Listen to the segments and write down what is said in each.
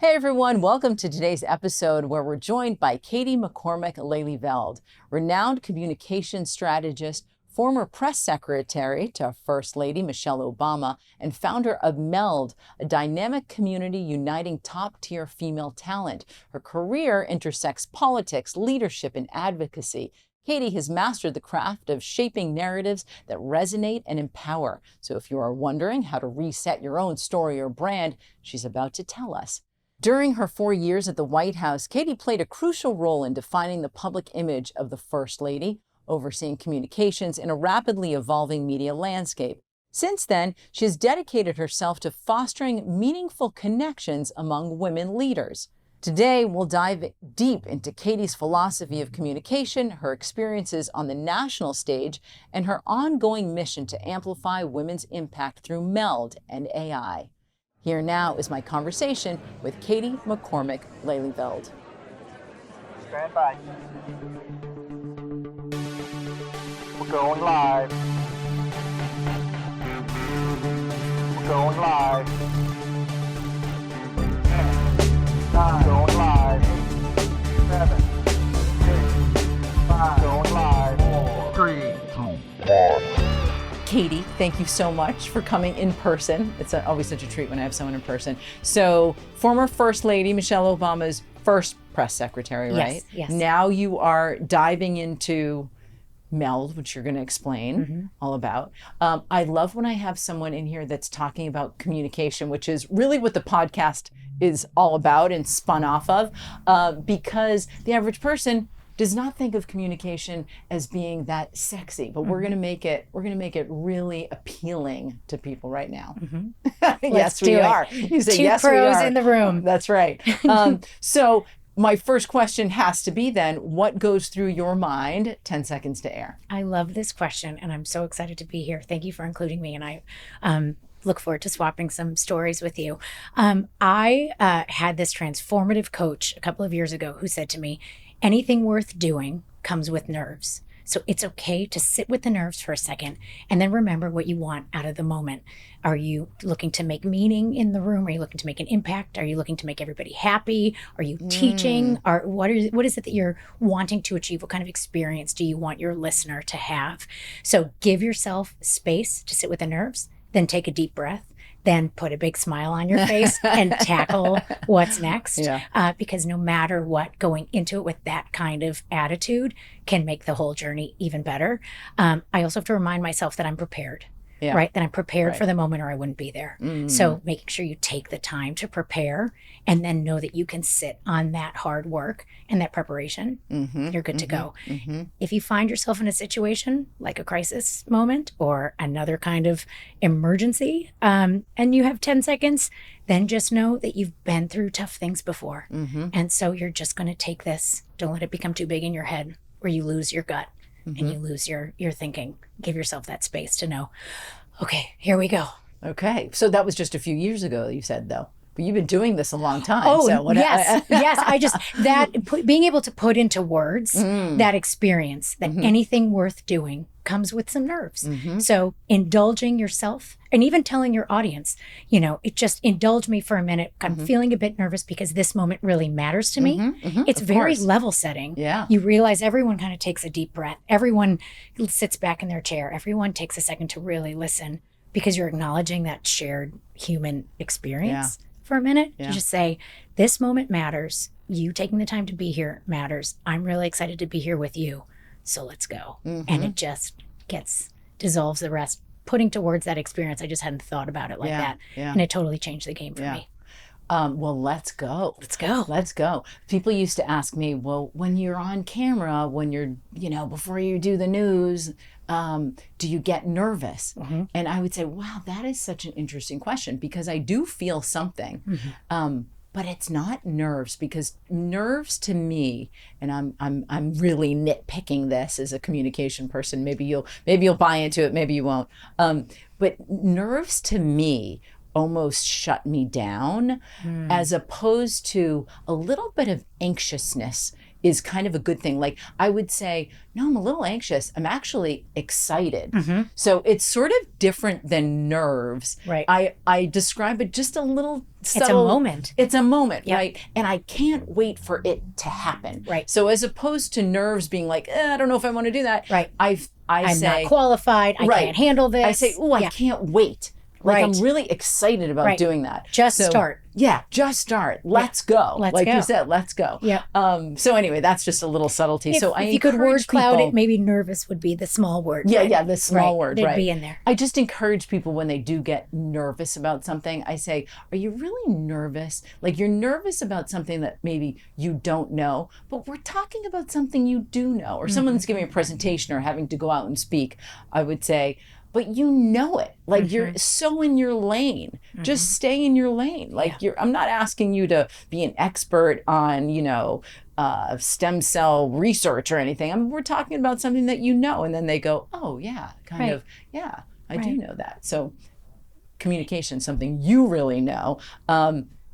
Hey everyone, welcome to today's episode where we're joined by Katie McCormick Lelyveld, renowned communication strategist, former press secretary to First Lady Michelle Obama, and founder of MELD, a dynamic community uniting top-tier female talent. Her career intersects politics, leadership, and advocacy. Katie has mastered the craft of shaping narratives that resonate and empower. So if you are wondering how to reset your own story or brand, she's about to tell us. During her 4 years at the White House, Katie played a crucial role in defining the public image of the First Lady, overseeing communications in a rapidly evolving media landscape. Since then, she has dedicated herself to fostering meaningful connections among women leaders. Today, we'll dive deep into Katie's philosophy of communication, her experiences on the national stage, and her ongoing mission to amplify women's impact through MELD and AI. Here now is my conversation with Katie McCormick Lelyveld. Stand by. We're going live. We're going live. 10, 9, going live. 7, 6, 5, going live. 4, 3, 2, 1. Katie, thank you so much for coming in person. It's always such a treat when I have someone in person. So, former First Lady Michelle Obama's first press secretary, right? Yes. Now you are diving into MELD, which you're going to explain all about. I love when I have someone in here that's talking about communication, which is really what the podcast is all about and spun off of, because the average person does not think of communication as being that sexy, but we're going to make it really appealing to people right now. Yes, we are. You say, Two yes, we pros are. in the room. That's right. So my first question has to be then, what goes through your mind? 10 seconds to air. I love this question, and I'm so excited to be here. Thank you for including me, and I look forward to swapping some stories with you. I had this transformative coach a couple of years ago who said to me, anything worth doing comes with nerves. So it's okay to sit with the nerves for a second and then remember what you want out of the moment. Are you looking to make meaning in the room? Are you looking to make an impact? Are you looking to make everybody happy? Are you teaching? Or what is it that you're wanting to achieve? What kind of experience do you want your listener to have? So give yourself space to sit with the nerves, then take a deep breath. Then put a big smile on your face and tackle what's next. Because no matter what, going into it with that kind of attitude can make the whole journey even better. I also have to remind myself that I'm prepared. Right? That I'm prepared for the moment or I wouldn't be there. So making sure you take the time to prepare and then know that you can sit on that hard work and that preparation, you're good to go. If you find yourself in a situation like a crisis moment or another kind of emergency and you have 10 seconds, then just know that you've been through tough things before. And so you're just going to take this. Don't let it become too big in your head where you lose your gut. And you lose your thinking. Give yourself that space to know, okay, here we go. Okay. So that was just a few years ago, you said, though. But you've been doing this a long time. Oh, so yes. I just, being able to put into words that experience, that anything worth doing comes with some nerves. So indulging yourself and even telling your audience, it just indulge me for a minute. I'm feeling a bit nervous because this moment really matters to me. It's very level setting. You realize everyone kind of takes a deep breath. Everyone sits back in their chair. Everyone takes a second to really listen because you're acknowledging that shared human experience for a minute. To just say, this moment matters. You taking the time to be here matters. I'm really excited to be here with you. So let's go. And it just dissolves the rest. Putting to words that experience, I just hadn't thought about it like that. And it totally changed the game for me. Well, let's go. Let's go. People used to ask me, well, when you're on camera, when you're, before you do the news, do you get nervous? And I would say, wow, that is such an interesting question because I do feel something. But it's not nerves, because nerves to me, and I'm really nitpicking this as a communication person. Maybe you'll buy into it, maybe you won't. But nerves to me almost shut me down, as opposed to a little bit of anxiousness is kind of a good thing. Like I would say, no, I'm a little anxious. I'm actually excited. So it's sort of different than nerves. Right. I describe it just a little subtle. It's a moment. It's a moment, Yep. right? And I can't wait for it to happen. Right. So as opposed to nerves being like, I don't know if I want to do that. Right. I I'm say, not qualified. I Right. can't handle this. I say, oh, I Yeah. can't wait. Like Right. I'm really excited about Right. doing that. Just start. Yeah, just start. Let's go. Let's like go. you said, let's go. Yeah. So anyway, that's just a little subtlety. So I if you could word encourage cloud people- it, maybe nervous would be the small word. Yeah, right? yeah, the small Right. word, It'd right. be in there. I just encourage people when they do get nervous about something, I say, are you really nervous? Like you're nervous about something that maybe you don't know, but we're talking about something you do know, or someone's giving a presentation or having to go out and speak. I would say, but you know it. Like you're so in your lane. Just stay in your lane. Like I'm not asking you to be an expert on, stem cell research or anything. I mean, we're talking about something that you know. And then they go, oh yeah, kind of, yeah, I do know that. So communication, something you really know.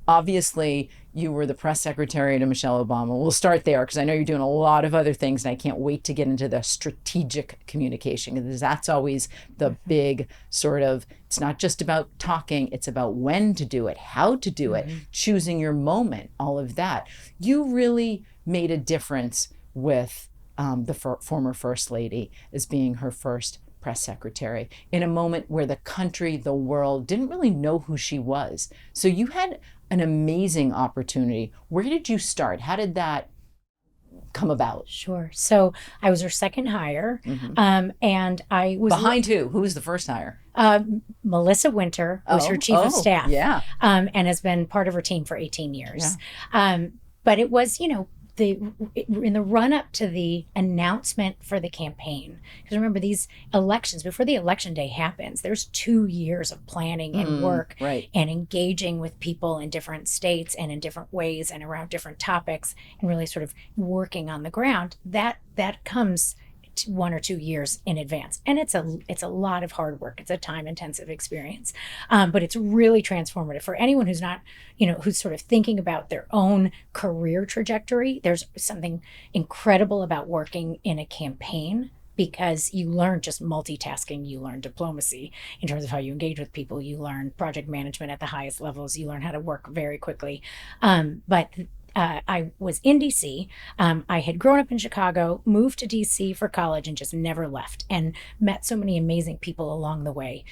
Obviously, you were the press secretary to Michelle Obama. We'll start there because I know you're doing a lot of other things, and I can't wait to get into the strategic communication because that's always the big sort of, it's not just about talking, it's about when to do it, how to do it, choosing your moment, all of that. You really made a difference with the former First Lady as being her first press secretary in a moment where the country, the world didn't really know who she was. So you had an amazing opportunity. Where did you start? How did that come about? Sure. So I was her second hire, and I was Behind who? Who was the first hire? Melissa Winter, who's her chief of staff, Yeah. and has been part of her team for 18 years. But it was, in the run up to the announcement for the campaign, because remember these elections, before the election day happens, there's 2 years of planning and work right. and engaging with people in different states and in different ways and around different topics and really sort of working on the ground. That comes 1 or 2 years in advance, and it's a lot of hard work. It's a time intensive experience, but it's really transformative for anyone who's not, who's sort of thinking about their own career trajectory. There's something incredible about working in a campaign because you learn just multitasking, you learn diplomacy in terms of how you engage with people, you learn project management at the highest levels, you learn how to work very quickly. But I was in DC. I had grown up in Chicago, moved to DC for college, and just never left, and met so many amazing people along the way.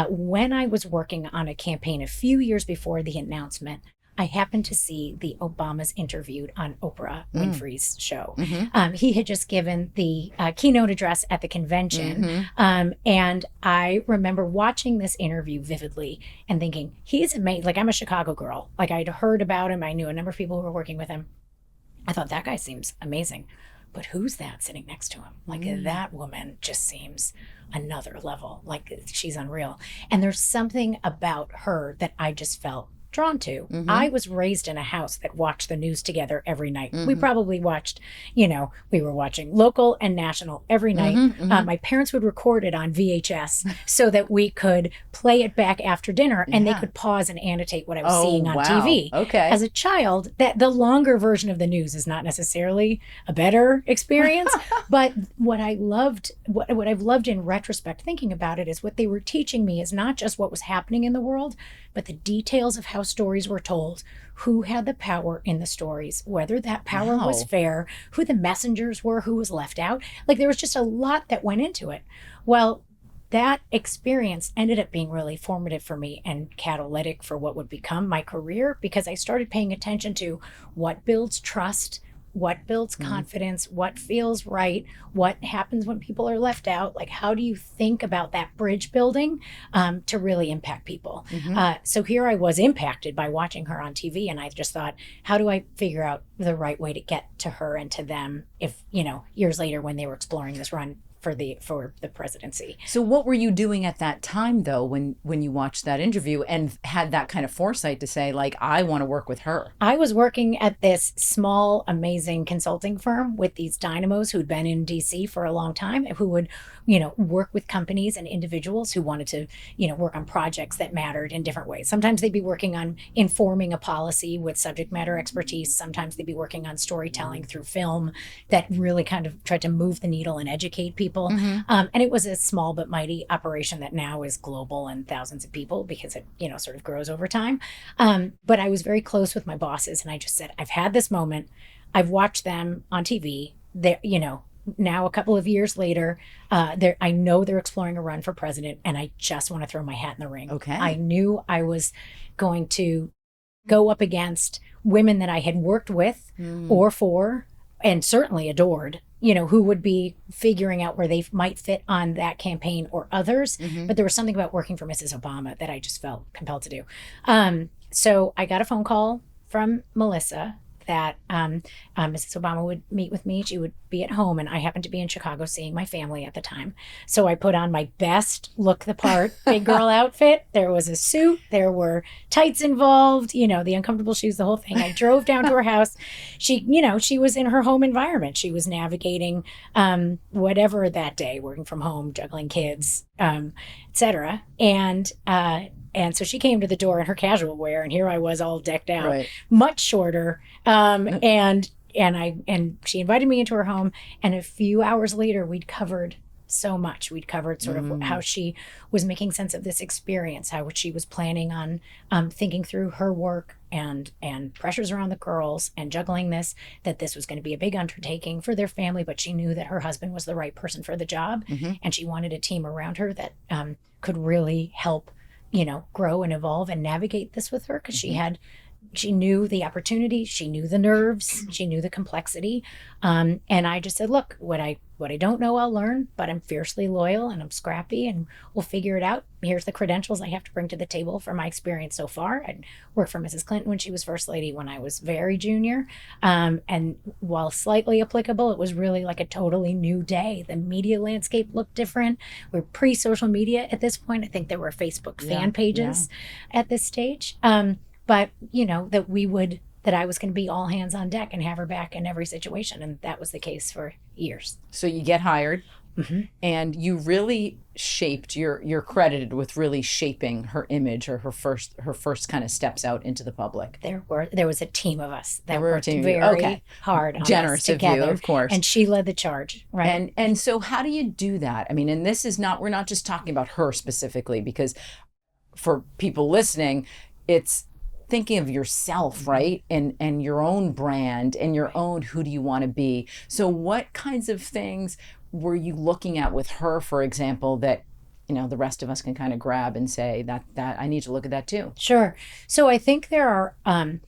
When I was working on a campaign a few years before the announcement, I happened to see the Obamas interviewed on Oprah Winfrey's show. He had just given the keynote address at the convention. And I remember watching this interview vividly and thinking, he's amazing. Like, I'm a Chicago girl. Like, I'd heard about him. I knew a number of people who were working with him. I thought, that guy seems amazing. But who's that sitting next to him? Like, that woman just seems another level. Like, she's unreal. And there's something about her that I just felt drawn to. I was raised in a house that watched the news together every night. We probably watched, we were watching local and national every night. My parents would record it on VHS so that we could play it back after dinner and they could pause and annotate what I was seeing on TV. Okay. As a child, that the longer version of the news is not necessarily a better experience, but what I loved, what I've loved in retrospect, thinking about it, is what they were teaching me is not just what was happening in the world, but the details of how stories were told, who had the power in the stories, whether that power was fair, who the messengers were, who was left out. Like, there was just a lot that went into it. Well, that experience ended up being really formative for me and catalytic for what would become my career, because I started paying attention to what builds trust, what builds confidence, what feels right, what happens when people are left out. Like, how do you think about that bridge building to really impact people? So here I was impacted by watching her on TV, and I just thought, how do I figure out the right way to get to her and to them if, years later when they were exploring this run for the presidency. So what were you doing at that time, though, when you watched that interview and had that kind of foresight to say, like, I want to work with her? I was working at this small, amazing consulting firm with these dynamos who'd been in DC for a long time, who would, work with companies and individuals who wanted to, work on projects that mattered in different ways. Sometimes they'd be working on informing a policy with subject matter expertise. Sometimes they'd be working on storytelling through film that really kind of tried to move the needle and educate people. And it was a small but mighty operation that now is global and thousands of people because it, sort of grows over time. But I was very close with my bosses, and I just said, I've had this moment. I've watched them on TV. They're, now a couple of years later, I know they're exploring a run for president, and I just want to throw my hat in the ring. Okay. I knew I was going to go up against women that I had worked with or for, and certainly adored, who would be figuring out where they might fit on that campaign or others. But there was something about working for Mrs. Obama that I just felt compelled to do. So I got a phone call from Melissa that Mrs. Obama would meet with me. She would be at home, and I happened to be in Chicago seeing my family at the time. So I put on my best look the part big girl outfit. There was a suit. There were tights involved, the uncomfortable shoes, the whole thing. I drove down to her house. She was in her home environment. She was navigating whatever that day, working from home, juggling kids, etc. And so she came to the door in her casual wear, and here I was all decked out, much shorter. And she invited me into her home, and a few hours later, we'd covered so much. We'd covered sort of how she was making sense of this experience, how she was planning on thinking through her work and pressures around the girls and juggling this, that this was going to be a big undertaking for their family, but she knew that her husband was the right person for the job, and she wanted a team around her that could really help grow and evolve and navigate this with her, because she knew the opportunity, she knew the nerves, she knew the complexity. And I just said, look, what I don't know, I'll learn, but I'm fiercely loyal and I'm scrappy, and we'll figure it out. Here's the credentials I have to bring to the table from my experience so far. I worked for Mrs. Clinton when she was First Lady when I was very junior. And while slightly applicable, it was really like a totally new day. The media landscape looked different. We're pre-social media at this point. I think there were Facebook fan pages at this stage. But, that I was going to be all hands on deck and have her back in every situation. And that was the case for years. So you get hired, and you really shaped, you're credited with really shaping her image, or her first kind of steps out into the public. There was a team of us that worked very hard on generous us together, of you, of course. And she led the charge, right? And so how do you do that? I mean, and we're not just talking about her specifically, because for people listening, it's thinking of yourself, right? And your own brand and your own, who do you want to be? So what kinds of things were you looking at with her, for example, that, the rest of us can kind of grab and say that I need to look at that too? Sure. So I think there are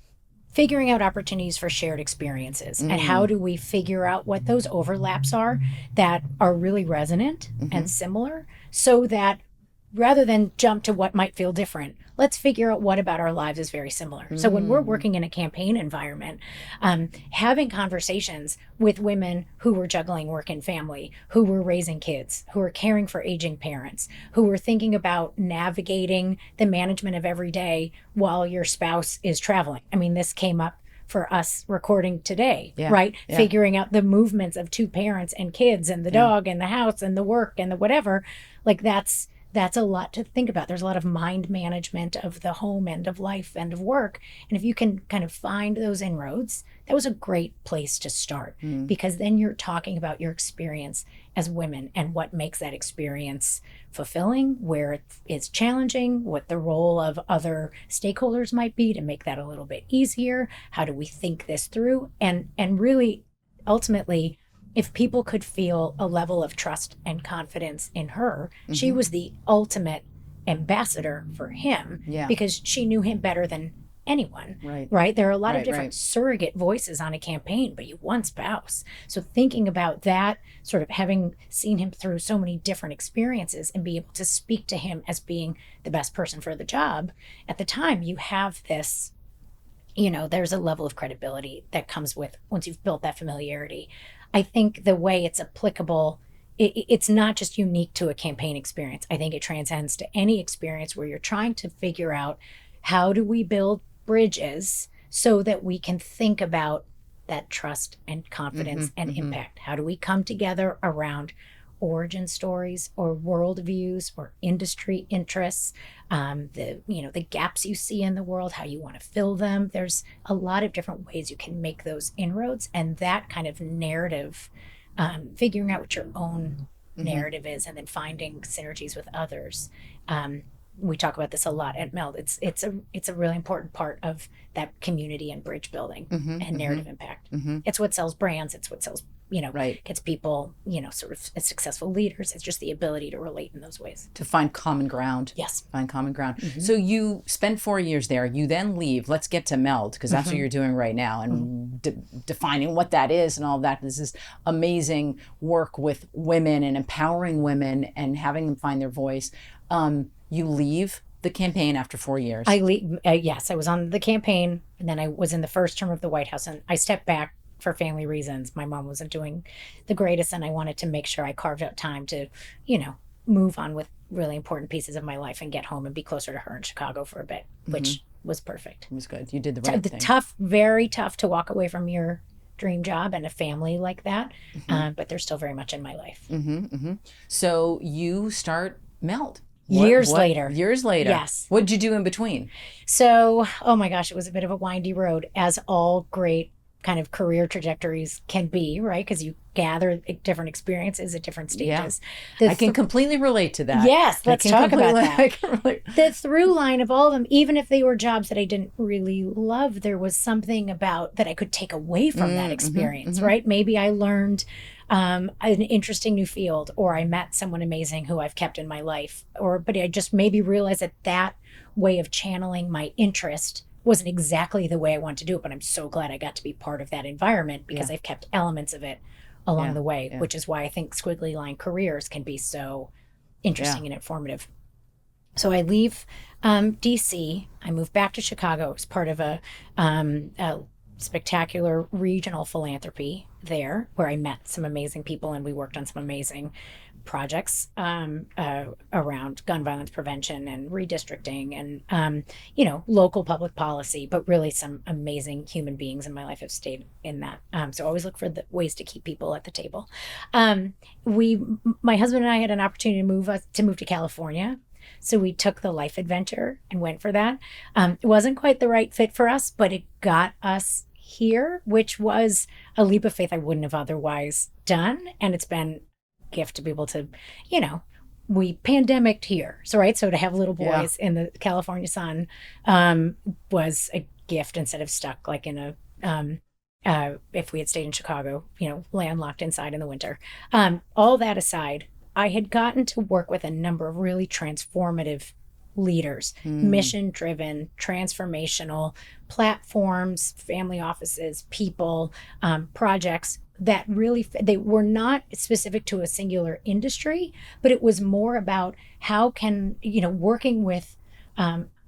figuring out opportunities for shared experiences, and how do we figure out what those overlaps are that are really resonant and similar, so that rather than jump to what might feel different, let's figure out what about our lives is very similar. So when we're working in a campaign environment, having conversations with women who were juggling work and family, who were raising kids, who were caring for aging parents, who were thinking about navigating the management of every day while your spouse is traveling. I mean, this came up for us recording today, right? Yeah. Figuring out the movements of two parents and kids and the dog and the house and the work and the whatever, like that's a lot to think about. There's a lot of mind management of the home and of life and of work. And if you can kind of find those inroads, that was a great place to start, because then you're talking about your experience as women and what makes that experience fulfilling, where it's challenging, what the role of other stakeholders might be to make that a little bit easier. How do we think this through? And really, ultimately, if people could feel a level of trust and confidence in her, she was the ultimate ambassador for him, because she knew him better than anyone, right? There are a lot of different surrogate voices on a campaign, but you one spouse. So thinking about that, sort of having seen him through so many different experiences and be able to speak to him as being the best person for the job, at the time you have this, there's a level of credibility that comes with once you've built that familiarity. I think the way it's applicable it's not just unique to a campaign experience. I think it transcends to any experience where you're trying to figure out, how do we build bridges so that we can think about that trust and confidence and impact? How do we come together around origin stories or worldviews or industry interests, the gaps you see in the world, how you want to fill them? There's a lot of different ways you can make those inroads, and that kind of narrative, figuring out what your own narrative is and then finding synergies with others. We talk about this a lot at MELD. It's a really important part of that community and bridge building and narrative impact. It's what sells brands. It's what sells, gets people, sort of as successful leaders. It's just the ability to relate in those ways. To find common ground. Yes. Find common ground. So you spend 4 years there. You then leave. Let's get to MELD, because that's what you're doing right now, and defining what that is and all of that. This is amazing work with women and empowering women and having them find their voice. You leave the campaign after 4 years. I leave. Yes, I was on the campaign, and then I was in the first term of the White House, and I stepped back for family reasons. My mom wasn't doing the greatest, and I wanted to make sure I carved out time to, move on with really important pieces of my life and get home and be closer to her in Chicago for a bit, which was perfect. It was good. You did the right thing. Tough, very tough to walk away from your dream job and a family like that, but they're still very much in my life. So you start MELD. Years later. Years later. Yes. What did you do in between? So, oh my gosh, it was a bit of a windy road, as all great kind of career trajectories can be, right? Because you gather different experiences at different stages. I can completely relate to that. Yes, let's talk about that. That. The through line of all of them, even if they were jobs that I didn't really love, there was something about that I could take away from that experience, right? Maybe I learned an interesting new field, or I met someone amazing who I've kept in my life, but I just maybe realized that way of channeling my interest wasn't exactly the way I want to do it, but I'm so glad I got to be part of that environment, because I've kept elements of it along the way, which is why I think squiggly line careers can be so interesting and informative. So I leave DC. I moved back to Chicago as part of a spectacular regional philanthropy there, where I met some amazing people and we worked on some amazing projects around gun violence prevention and redistricting and local public policy, but really some amazing human beings in my life have stayed in that. So I always look for the ways to keep people at the table. My husband and I had an opportunity to move to California. So we took the life adventure and went for that. It wasn't quite the right fit for us, but it got us here, which was a leap of faith I wouldn't have otherwise done. And it's been a gift to be able to, we pandemicked here. So to have little boys in the California sun was a gift, instead of stuck like in if we had stayed in Chicago, landlocked inside in the winter. All that aside, I had gotten to work with a number of really transformative leaders, mission-driven, transformational platforms, family offices, people, projects that really, they were not specific to a singular industry, but it was more about how can, working with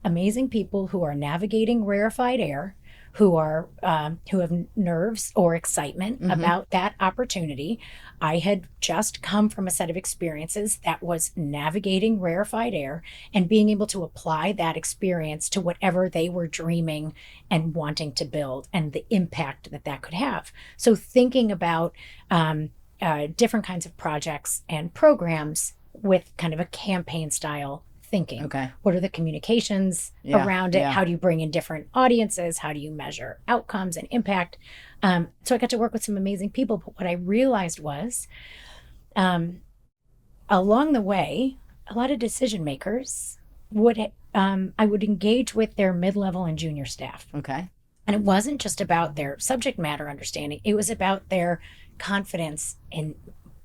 amazing people who are navigating rarefied air, who have nerves or excitement about that opportunity. I had just come from a set of experiences that was navigating rarefied air and being able to apply that experience to whatever they were dreaming and wanting to build, and the impact that could have. So thinking about different kinds of projects and programs with kind of a campaign style thinking. Okay. What are the communications around it? How do you bring in different audiences? How do you measure outcomes and impact? So I got to work with some amazing people. But what I realized was along the way, a lot of decision makers I would engage with their mid-level and junior staff. Okay. And it wasn't just about their subject matter understanding. It was about their confidence in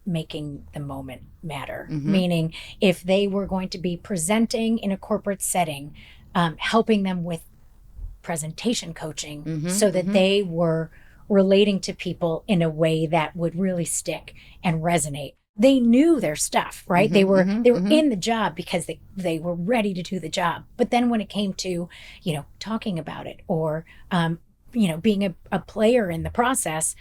making the moment matter. Meaning, if they were going to be presenting in a corporate setting, helping them with presentation coaching so that they were relating to people in a way that would really stick and resonate. They knew their stuff, right? They were in the job because they were ready to do the job. But then when it came to, talking about it or, being a player in the process,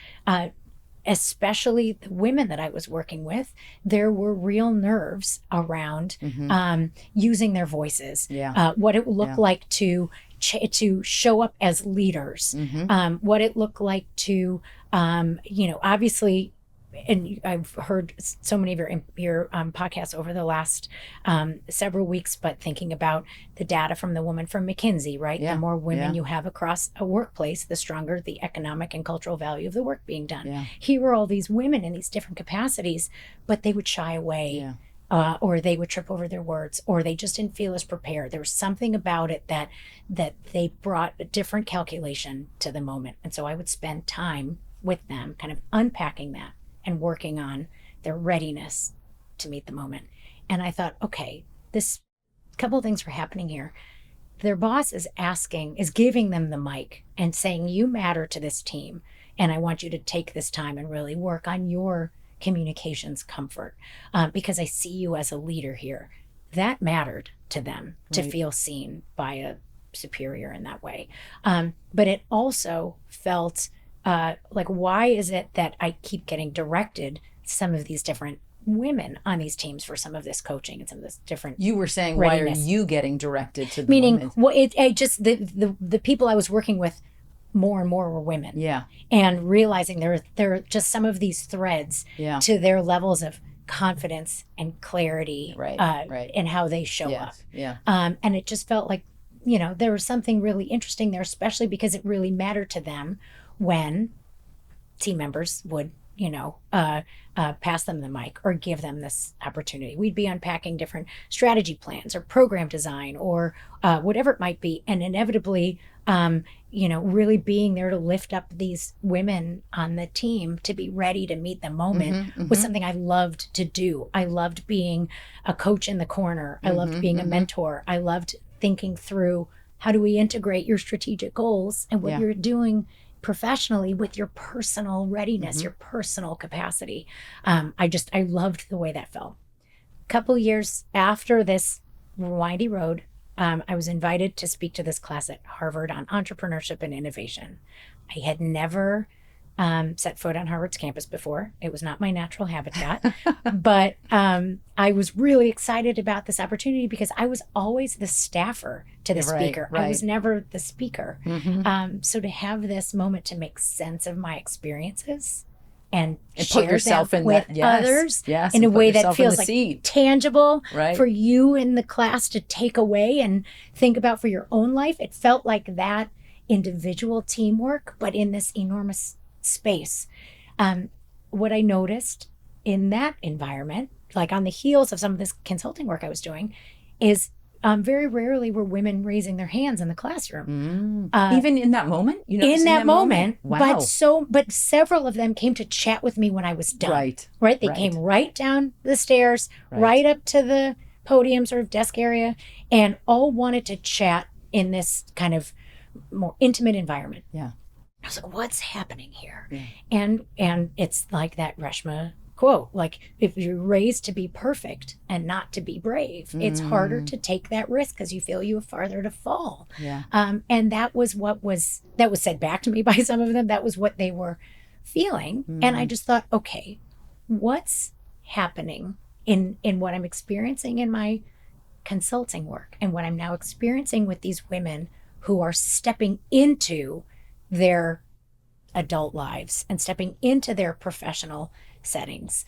especially the women that I was working with, there were real nerves around using their voices, what it would look like to show up as leaders, what it looked like to, obviously, and I've heard so many of your podcasts over the last several weeks, but thinking about the data from the woman from McKinsey, right? The more women you have across a workplace, the stronger the economic and cultural value of the work being done. Here were all these women in these different capacities, but they would shy away. Or they would trip over their words, or they just didn't feel as prepared. There was something about it that they brought a different calculation to the moment. And so I would spend time with them kind of unpacking that and working on their readiness to meet the moment. And I thought, okay, this couple of things were happening here. Their boss is giving them the mic and saying, you matter to this team. And I want you to take this time and really work on your communications comfort, because I see you as a leader here. That mattered to them, to feel seen by a superior in that way. But it also felt like, why is it that I keep getting directed some of these different women on these teams for some of this coaching and some of this different You were saying, readiness. why are you getting directed to the Meaning, women? well, it just the people I was working with more and more were women. And realizing there are just some of these threads to their levels of confidence and clarity in how they show up. And it just felt like, there was something really interesting there, especially because it really mattered to them when team members would, pass them the mic or give them this opportunity. We'd be unpacking different strategy plans or program design or whatever it might be. And inevitably, really being there to lift up these women on the team to be ready to meet the moment was something I loved to do. I loved being a coach in the corner. I loved being a mentor. I loved thinking through, how do we integrate your strategic goals and what you're doing professionally with your personal readiness, your personal capacity. I loved the way that felt. A couple years after this windy road, I was invited to speak to this class at Harvard on entrepreneurship and innovation. I had never set foot on Harvard's campus before. It was not my natural habitat, but I was really excited about this opportunity because I was always the staffer to the speaker. I was never the speaker. So to have this moment to make sense of my experiences and share put yourself them in with that, others in a way that feels like tangible for you in the class to take away and think about for your own life. It felt like that individual teamwork, but in this enormous space. What I noticed in that environment, like on the heels of some of this consulting work I was doing, is very rarely were women raising their hands in the classroom. Even in that moment? In that moment. Wow. But several of them came to chat with me when I was done. Right? They came right down the stairs, right up to the podium sort of desk area, and all wanted to chat in this kind of more intimate environment. I was like, what's happening here? And it's like that Reshma quote, like, if you're raised to be perfect and not to be brave, it's harder to take that risk because you feel you have farther to fall. And that was said back to me by some of them. That was what they were feeling. And I just thought, okay, what's happening in what I'm experiencing in my consulting work and what I'm now experiencing with these women who are stepping into their adult lives and stepping into their professional settings.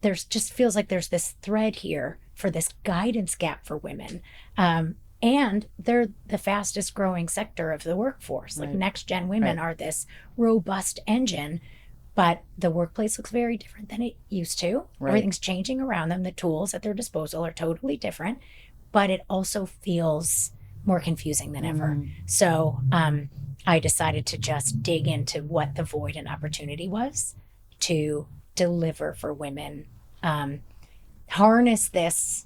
There's just feels like there's this thread here for this guidance gap for women. And they're the fastest growing sector of the workforce. Like next gen women are this robust engine, but the workplace looks very different than it used to. Everything's changing around them. The tools at their disposal are totally different, but it also feels more confusing than ever. So I decided to just dig into what the void and opportunity was to deliver for women, harness this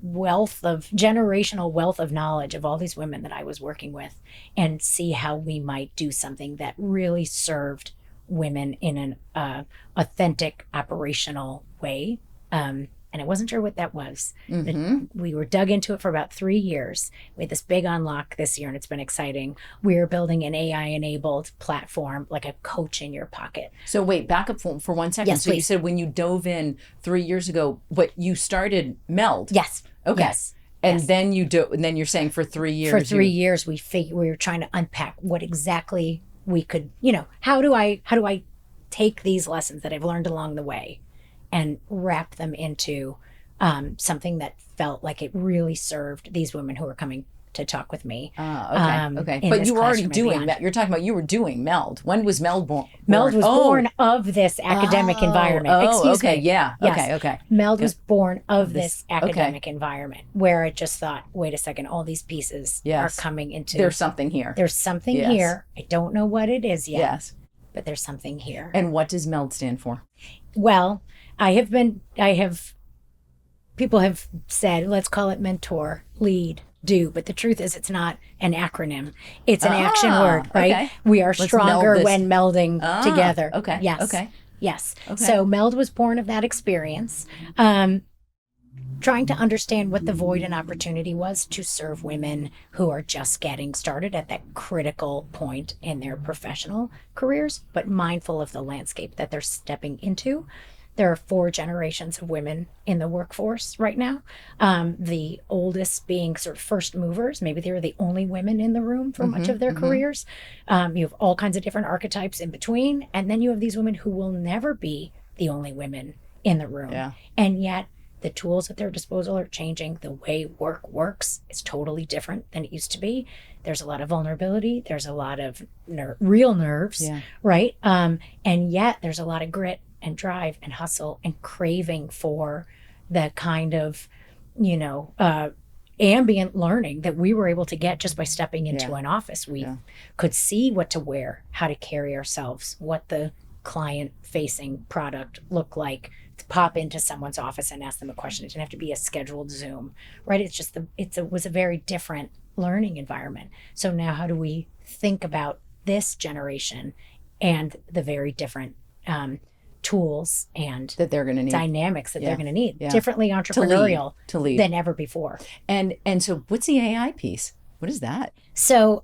generational wealth of knowledge of all these women that I was working with, and see how we might do something that really served women in an authentic, operational way, and and I wasn't sure what that was. Mm-hmm. We were dug into it for about 3 years. We had this big unlock this year, and it's been exciting. We're building an AI-enabled platform, like a coach in your pocket. So wait, back up for 1 second. Yes, so you please. said when you dove in 3 years ago, but you started MELD. Yes. Okay. Yes. And Yes. then and then you're saying for 3 years. For 3 years, we were trying to unpack what exactly we could, how do I take these lessons that I've learned along the way and wrap them into something that felt like it really served these women who were coming to talk with me. Okay. in But this you were already classroom and doing beyond. that. You're talking about you were doing MELD. When was MELD born? MELD was Oh. born of this academic environment. Excuse okay. me. Yeah. Yes. Okay. MELD was born of This- this academic environment where I just thought, wait a second, all these pieces Yes. are coming into. There's something here. There's something Yes. here. I don't know what it is yet, Yes. but there's something here. And what does MELD stand for? Well, people have said, let's call it mentor, lead, do. But the truth is, it's not an acronym. It's an action word, right? Okay. We are Let's stronger meld this. when melding together. Okay. Yes. Okay. Yes. Okay. So MELD was born of that experience. Trying to understand what the void and opportunity was to serve women who are just getting started at that critical point in their professional careers, but mindful of the landscape that they're stepping into. There are 4 generations of women in the workforce right now. The oldest being sort of first movers. Maybe they were the only women in the room for much of their careers. You have all kinds of different archetypes in between. And then you have these women who will never be the only women in the room. Yeah. And yet the tools at their disposal are changing. The way work works is totally different than it used to be. There's a lot of vulnerability. There's a lot of real nerves, Yeah. right? And yet there's a lot of grit and drive and hustle and craving for the kind of, ambient learning that we were able to get just by stepping into an office. We could see what to wear, how to carry ourselves, what the client-facing product looked like, to pop into someone's office and ask them a question. It didn't have to be a scheduled Zoom, right? It was a very different learning environment. So now how do we think about this generation and the very different tools and That they're going to need. dynamics that Yeah. they're going to need, Yeah. differently entrepreneurial To lead. than ever before. And so what's the AI piece? What is that? So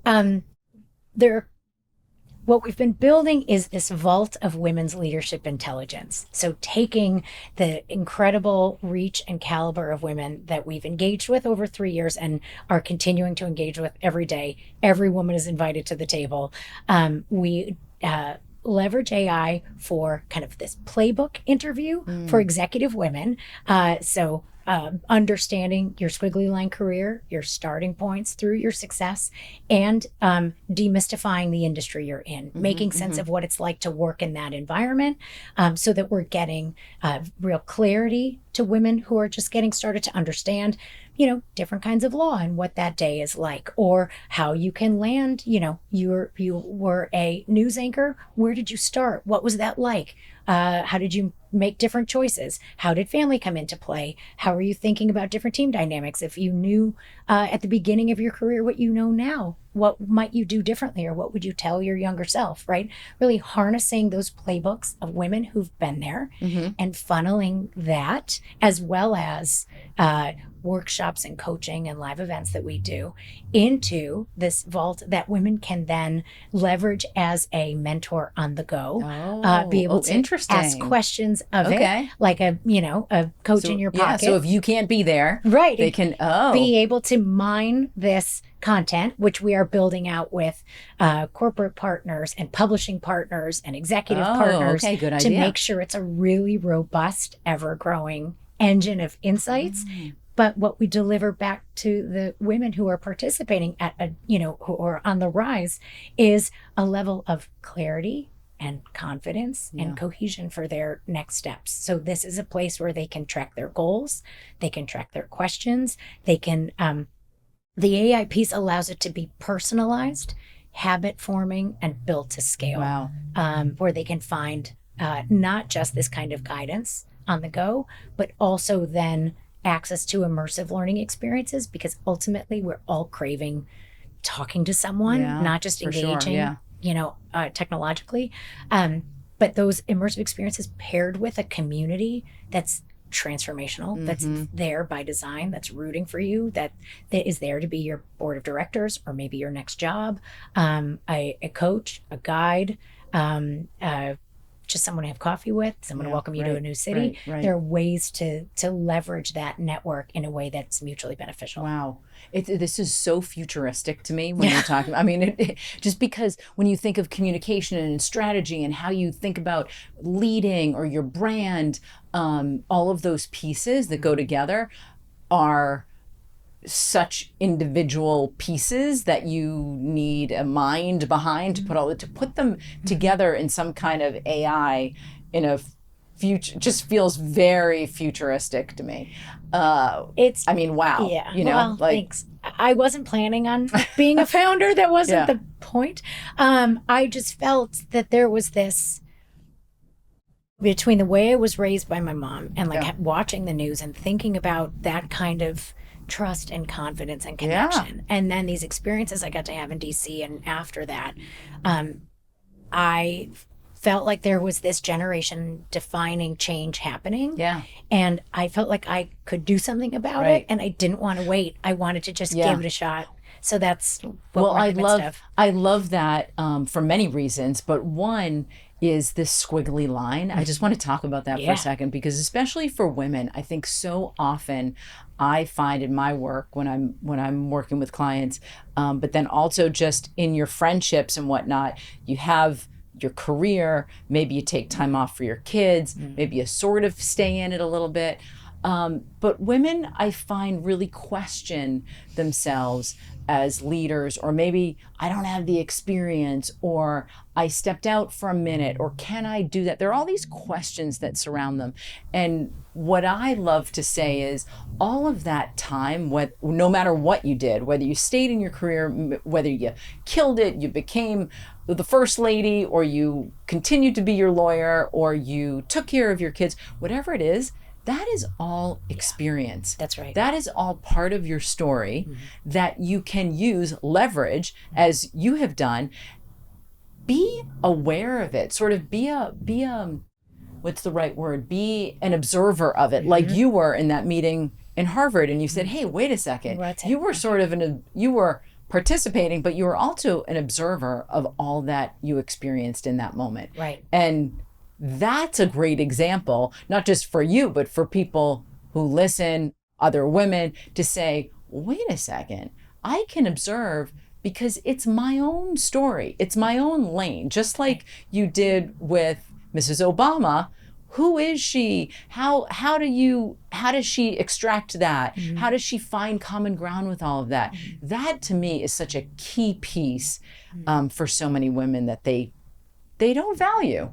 what we've been building is this vault of women's leadership intelligence. So taking the incredible reach and caliber of women that we've engaged with over 3 years and are continuing to engage with every day. Every woman is invited to the table. We leverage AI for kind of this playbook interview for executive women. Understanding your squiggly line career, your starting points through your success, and demystifying the industry you're in, making sense of what it's like to work in that environment, so that we're getting real clarity to women who are just getting started to understand, different kinds of law and what that day is like, or how you can land, you were a news anchor. Where did you start? What was that like? How did you make different choices? How did family come into play? How are you thinking about different team dynamics? If you knew at the beginning of your career what you know now, what might you do differently, or what would you tell your younger self, right? Really harnessing those playbooks of women who've been there and funneling that, as well as workshops and coaching and live events that we do, into this vault that women can then leverage as a mentor on the go. Be able to interesting. ask questions of Okay. it, like a coach in your pocket. Yeah, so if you can't be there, Right. they can, Be able to mine this content, which we are building out with corporate partners and publishing partners and executive partners okay, good to idea. make sure it's a really robust, ever-growing engine of insights. But what we deliver back to the women who are participating who are on the rise, is a level of clarity and confidence and cohesion for their next steps. So this is a place where they can track their goals, they can track their questions, they can, the AI piece allows it to be personalized, habit forming, and built to scale. Wow. Where they can find not just this kind of guidance on the go, but also then access to immersive learning experiences, because ultimately we're all craving talking to someone, not just for sure, engaging, technologically. But those immersive experiences paired with a community that's transformational, that's there by design, that's rooting for you, that is there to be your board of directors or maybe your next job, a coach, a guide, just someone to have coffee with, someone to welcome you to a new city. There are ways to leverage that network in a way that's mutually beneficial. Wow. This is so futuristic to me when you're talking. I mean, just because when you think of communication and strategy and how you think about leading or your brand, all of those pieces that go together are such individual pieces that you need a mind behind to put them together in some kind of AI in a future. Just feels very futuristic to me. Wow. Yeah. You know, well, thanks. I wasn't planning on being a founder. That wasn't the point. I just felt that there was this, between the way I was raised by my mom and watching the news and thinking about that kind of trust and confidence and connection. And then these experiences I got to have in DC, and after that, I felt like there was this generation defining change happening. Yeah. And I felt like I could do something about it, and I didn't want to wait. I wanted to just give it a shot. So that's what we're in the midst of. I love that for many reasons, but one is this squiggly line. I just want to talk about that for a second, because especially for women, I think so often I find in my work when I'm working with clients, but then also just in your friendships and whatnot, you have your career, maybe you take time off for your kids, maybe you sort of stay in it a little bit. But women, I find, really question themselves as leaders, or maybe I don't have the experience, or I stepped out for a minute, or can I do that? There are all these questions that surround them. And what I love to say is all of that time, no matter what you did, whether you stayed in your career, whether you killed it, you became the first lady, or you continued to be your lawyer, or you took care of your kids, whatever it is, that is all experience. That's right. That is all part of your story that you can leverage, as you have done. Be aware of it. Sort of be what's the right word? Be an observer of it, like you were in that meeting in Harvard, and you said, "Hey, wait a second." You were sort of you were participating, but you were also an observer of all that you experienced in that moment. Right. And that's a great example, not just for you, but for people who listen, other women, to say, wait a second, I can observe, because it's my own story. It's my own lane, just like you did with Mrs. Obama. Who is she? How does she extract that? How does she find common ground with all of that? That to me is such a key piece for so many women that they don't value.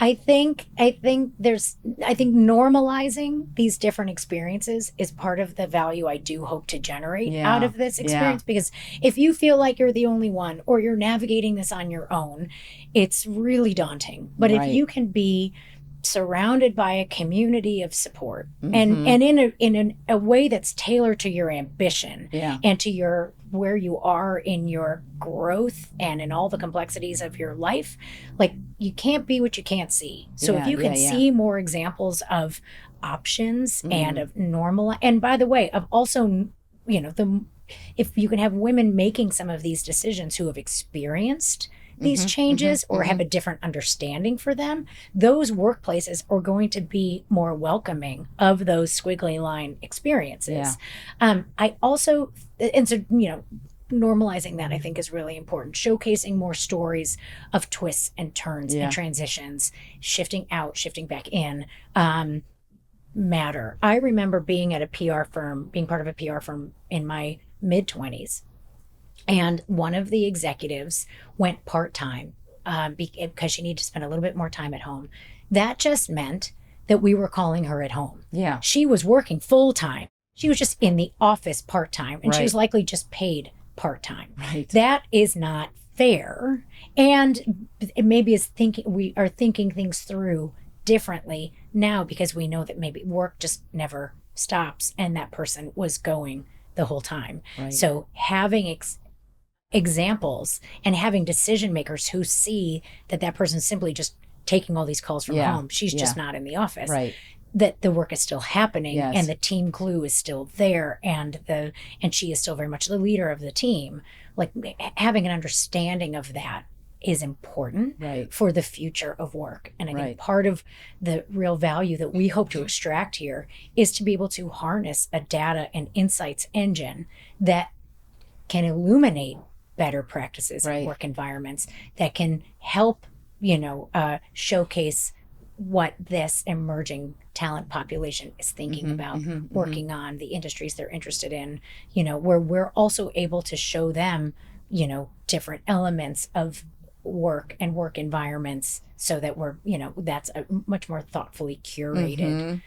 I think normalizing these different experiences is part of the value I do hope to generate out of this experience. Because if you feel like you're the only one, or you're navigating this on your own, it's really daunting. But if you can be surrounded by a community of support, and in a way that's tailored to your ambition and to where you are in your growth and in all the complexities of your life, like, you can't be what you can't see. So if you can see more examples of options and of normal, and by the way, of also, if you can have women making some of these decisions who have experienced these changes or have a different understanding for them, those workplaces are going to be more welcoming of those squiggly line experiences. I also, and so, normalizing that, I think, is really important. Showcasing more stories of twists and turns and transitions, shifting out, shifting back in, matter. I remember being at a PR firm, being part of a PR firm in my mid-20s. And one of the executives went part-time because she needed to spend a little bit more time at home. That just meant that we were calling her at home. Yeah. She was working full-time. She was just in the office part-time, and she was likely just paid part-time. Right. That is not fair. And maybe we are thinking things through differently now, because we know that maybe work just never stops, and that person was going the whole time. Right. So having examples and having decision makers who see that person's simply just taking all these calls from home. She's just not in the office. Right. that the work is still happening, Yes. and the team glue is still there, and she is still very much the leader of the team. Like, having an understanding of that is important Right. for the future of work. And I Right. think part of the real value that we hope to extract here is to be able to harness a data and insights engine that can illuminate better practices Right. in work environments, that can help, showcase what this emerging talent population is thinking about, working on, the industries they're interested in, where we're also able to show them, different elements of work and work environments, so that we're, that's a much more thoughtfully curated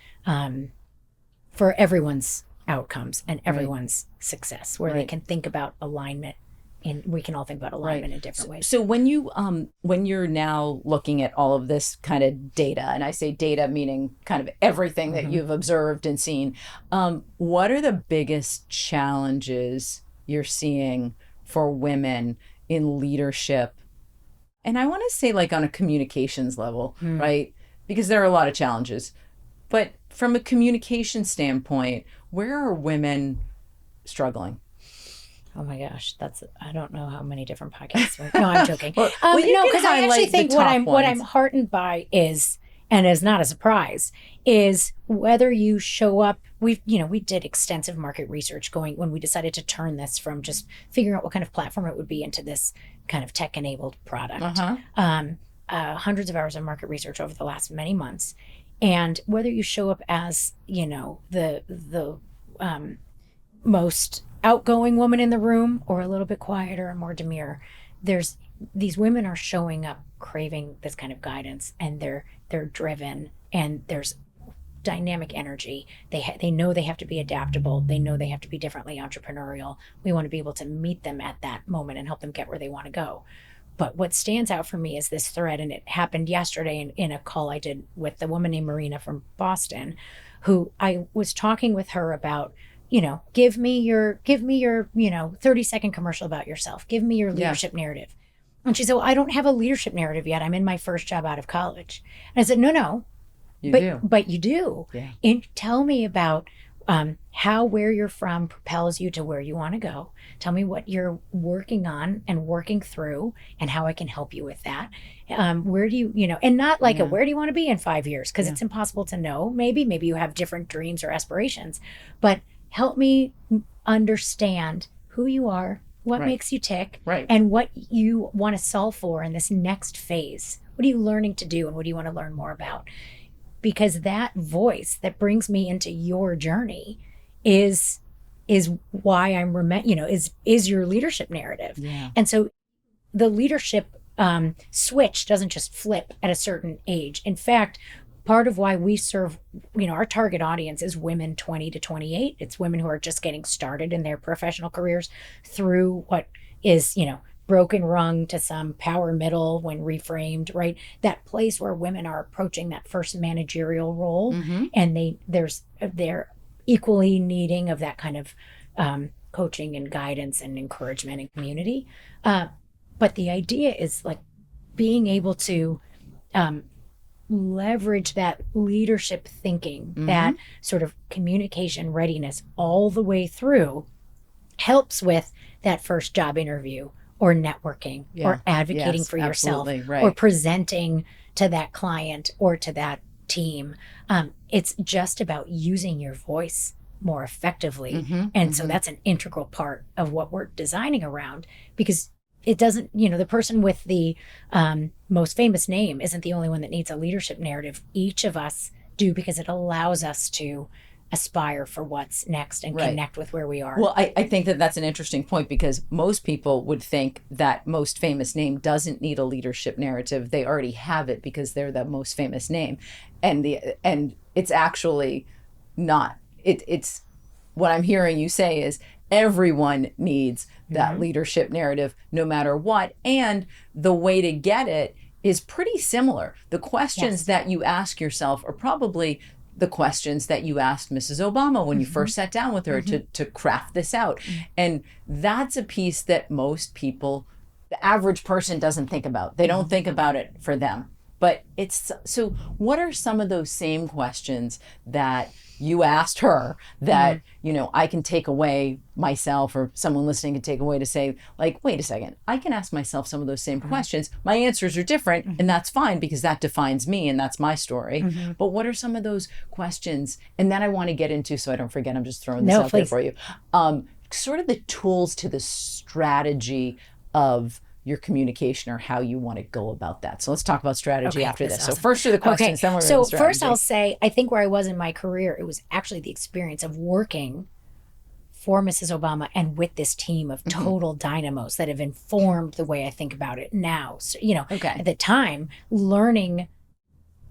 for everyone's outcomes and everyone's success, where they can think about alignment, and we can all think about alignment in different ways. So when you're now looking at all of this kind of data, and I say data meaning kind of everything that you've observed and seen, what are the biggest challenges you're seeing for women in leadership? And I want to say, like, on a communications level, right? Because there are a lot of challenges. But from a communication standpoint, where are women struggling? Oh my gosh, I don't know how many different podcasts. No, I'm joking. You no, can because I actually highlight the think what top I'm ones. heartened by is, and is not a surprise, is whether you show up. We did extensive market research when we decided to turn this from just figuring out what kind of platform it would be into this kind of tech-enabled product. Hundreds of hours of market research over the last many months, and whether you show up as the most outgoing woman in the room, or a little bit quieter and more demure, these women are showing up craving this kind of guidance, and they're driven, and there's dynamic energy. They know they have to be adaptable. They know they have to be differently entrepreneurial. We want to be able to meet them at that moment and help them get where they want to go. But what stands out for me is this thread, and it happened yesterday in a call I did with the woman named Marina from Boston, who I was talking with her about, give me your 30-second commercial about yourself. Give me your leadership narrative. And she said, well, I don't have a leadership narrative yet. I'm in my first job out of college. And I said, no. But you do. Yeah. And tell me about how where you're from propels you to where you want to go. Tell me what you're working on and working through, and how I can help you with that. Where do you, and not like where do you want to be in 5 years? Because it's impossible to know. Maybe you have different dreams or aspirations, but help me understand who you are, what makes you tick, and what you want to solve for in this next phase. What are you learning to do, and what do you want to learn more about? Because that voice that brings me into your journey is why I'm is your leadership narrative. Yeah. And so the leadership switch doesn't just flip at a certain age. In fact, part of why we serve, our target audience is women 20 to 28. It's women who are just getting started in their professional careers through what is, broken rung to some power middle when reframed, right? That place where women are approaching that first managerial role, and they're equally needing of that kind of coaching and guidance and encouragement and community. But the idea is, like, being able to leverage that leadership thinking, that sort of communication readiness all the way through, helps with that first job interview, or networking, or advocating for yourself, or presenting to that client or to that team. It's just about using your voice more effectively. So that's an integral part of what we're designing around, because it doesn't, the person with the most famous name isn't the only one that needs a leadership narrative. Each of us do, because it allows us to aspire for what's next and connect with where we are. Well, I think that that's an interesting point, because most people would think that most famous name doesn't need a leadership narrative. They already have it because they're the most famous name. And it's actually not. It's what I'm hearing you say is everyone needs that leadership narrative, no matter what. And the way to get it is pretty similar. The questions that you ask yourself are probably the questions that you asked Mrs. Obama when you first sat down with her to craft this out. And that's a piece that most people, the average person, doesn't think about. They don't think about it for them. But so what are some of those same questions that you asked her that, I can take away myself, or someone listening can take away to say, like, wait a second, I can ask myself some of those same questions. My answers are different, and that's fine because that defines me and that's my story. But what are some of those questions? And then I want to get into, so I don't forget, I'm just throwing this out there for you, sort of the tools to the strategy of your communication, or how you want to go about that. So let's talk about strategy after this. Awesome. So first are the questions, then we're going to So strategy. first I'll say, I think where I was in my career, it was actually the experience of working for Mrs. Obama and with this team of total dynamos that have informed the way I think about it now. So, at the time,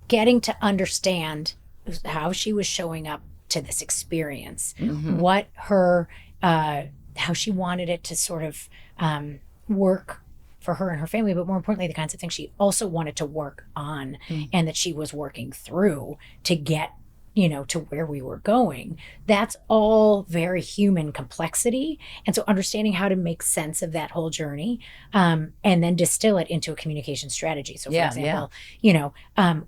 getting to understand how she was showing up to this experience, what her, how she wanted it to sort of work for her and her family, but more importantly, the kinds of things she also wanted to work on and that she was working through to get, to where we were going. That's all very human complexity. And so understanding how to make sense of that whole journey, and then distill it into a communication strategy. So for example,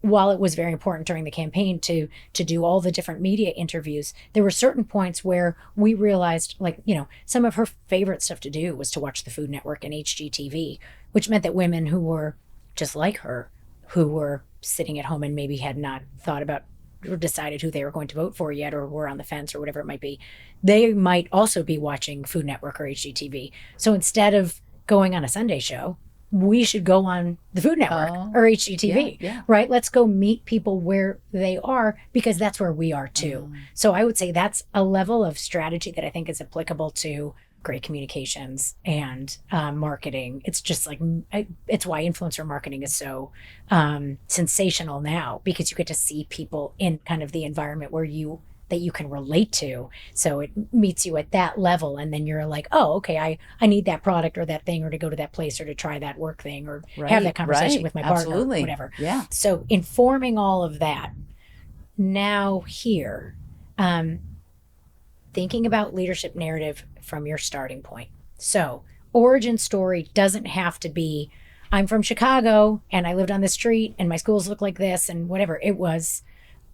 while it was very important during the campaign to do all the different media interviews, there were certain points where we realized, some of her favorite stuff to do was to watch the Food Network and HGTV, which meant that women who were just like her, who were sitting at home and maybe had not thought about or decided who they were going to vote for yet, or were on the fence or whatever it might be, they might also be watching Food Network or HGTV. So instead of going on a Sunday show, we should go on the Food Network or HGTV, right? Let's go meet people where they are, because that's where we are too. So I would say that's a level of strategy that I think is applicable to great communications and marketing. It's just it's why influencer marketing is so sensational now, because you get to see people in kind of the environment that you can relate to. So it meets you at that level, and then you're like, oh, okay, I need that product or that thing, or to go to that place, or to try that work thing, or have that conversation with my partner, or whatever. Yeah. So informing all of that, now here, thinking about leadership narrative from your starting point. So origin story doesn't have to be, I'm from Chicago and I lived on the street and my schools look like this and whatever. It was,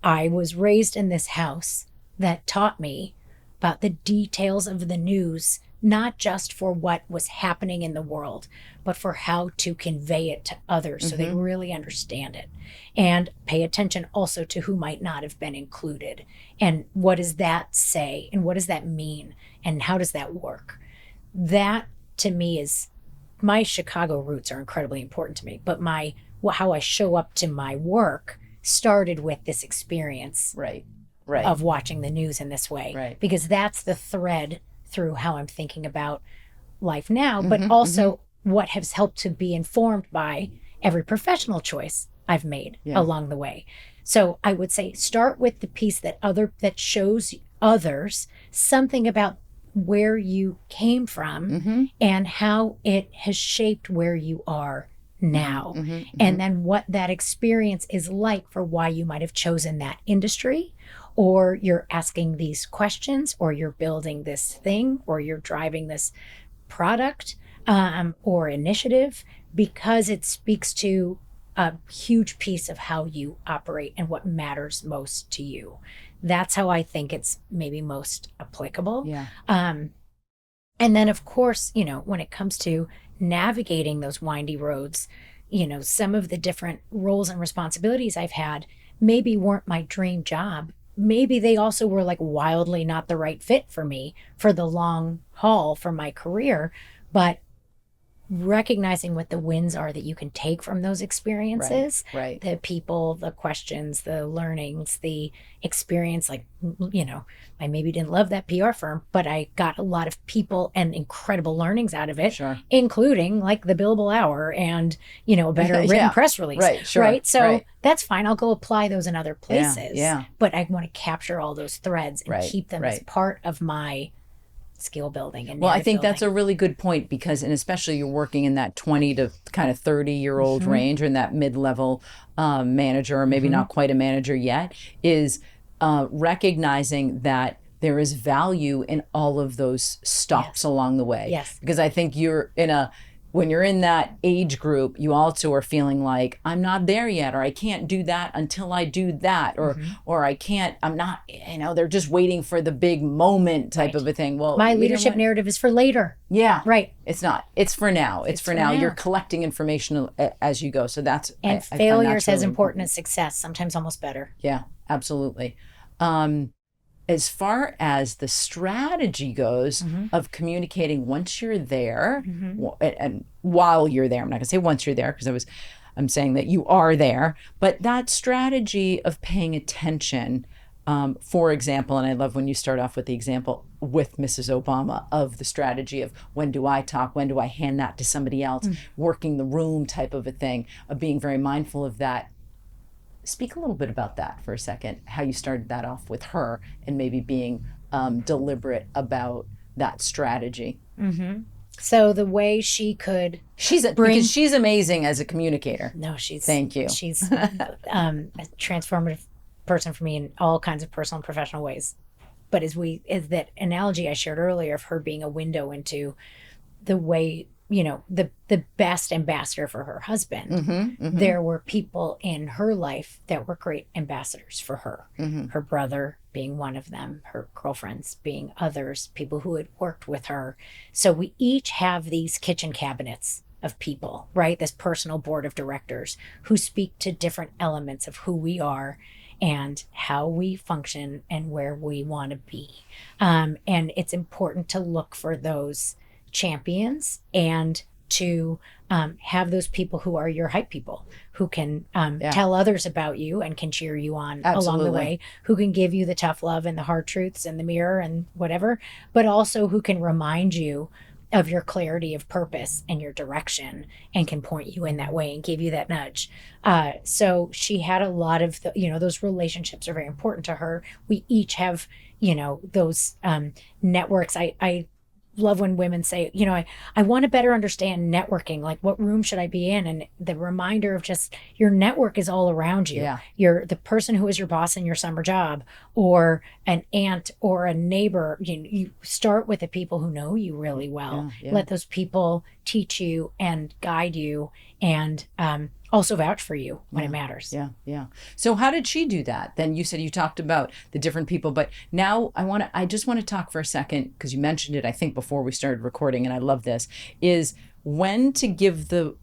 I was raised in this house that taught me about the details of the news, not just for what was happening in the world, but for how to convey it to others so they really understand it. And pay attention also to who might not have been included. And what does that say? And what does that mean? And how does that work? That, to me, is, my Chicago roots are incredibly important to me, but how I show up to my work started with this experience of watching the news in this way, because that's the thread through how I'm thinking about life now, but also what has helped to be informed by every professional choice I've made along the way. So I would say start with the piece that shows others something about where you came from and how it has shaped where you are now. And then what that experience is like for why you might have chosen that industry, or you're asking these questions, or you're building this thing, or you're driving this product or initiative, because it speaks to a huge piece of how you operate and what matters most to you. That's how I think it's maybe most applicable. And then, of course, when it comes to navigating those windy roads, some of the different roles and responsibilities I've had maybe weren't my dream job. Maybe they also were wildly not the right fit for me for the long haul for my career, but recognizing what the wins are that you can take from those experiences, the people, the questions, the learnings, the experience. I maybe didn't love that PR firm, but I got a lot of people and incredible learnings out of it, including the billable hour and, a better written press release. So that's fine. I'll go apply those in other places. But I want to capture all those threads and keep them as part of my skill building. And I think that's a really good point, because, and especially you're working in that 20 to kind of 30-year-old range, or in that mid-level manager, or maybe not quite a manager yet, is recognizing that there is value in all of those stops along the way. Because I think you're in a when you're in that age group, you also are feeling like I'm not there yet, or I can't do that until I do that, or I can't, I'm not, they're just waiting for the big moment type of a thing. Well, my leadership narrative is for later. Yeah. Right. It's not. It's for now. It's for now. You're collecting information as you go. So that's, and failure is as important as success, sometimes almost better. Yeah, absolutely. As far as the strategy goes of communicating once you're there and while you're there, I'm not gonna say once you're there because I'm saying that you are there, but that strategy of paying attention, for example, and I love when you start off with the example with Mrs. Obama of the strategy of when do I talk, when do I hand that to somebody else, working the room type of a thing, of being very mindful of that. Speak a little bit about that for a second, how you started that off with her and maybe being deliberate about that strategy. So the way she could because she's amazing as a communicator. No, she's thank you. She's a transformative person for me in all kinds of personal and professional ways. But is that analogy I shared earlier of her being a window into the way, the best ambassador for her husband. There were people in her life that were great ambassadors for her. Her brother being one of them, her girlfriends being others, people who had worked with her. So we each have these kitchen cabinets of people, right? This personal board of directors who speak to different elements of who we are and how we function and where we want to be. And it's important to look for those champions and to have those people who are your hype people, who can tell others about you and can cheer you on along the way, who can give you the tough love and the hard truths and the mirror and whatever, but also who can remind you of your clarity of purpose and your direction and can point you in that way and give you that nudge. So she had a lot of those relationships are very important to her. We each have, those networks. I love when women say, I want to better understand networking, like what room should I be in? And the reminder of just your network is all around you. Yeah. You're the person who is your boss in your summer job, or an aunt or a neighbor. You start with the people who know you really well. Let those people teach you and guide you and also vouch for you when it matters. Yeah. So how did she do that? Then you said you talked about the different people, but now I just want to talk for a second, because you mentioned it, I think, before we started recording, and I love this, is when to give the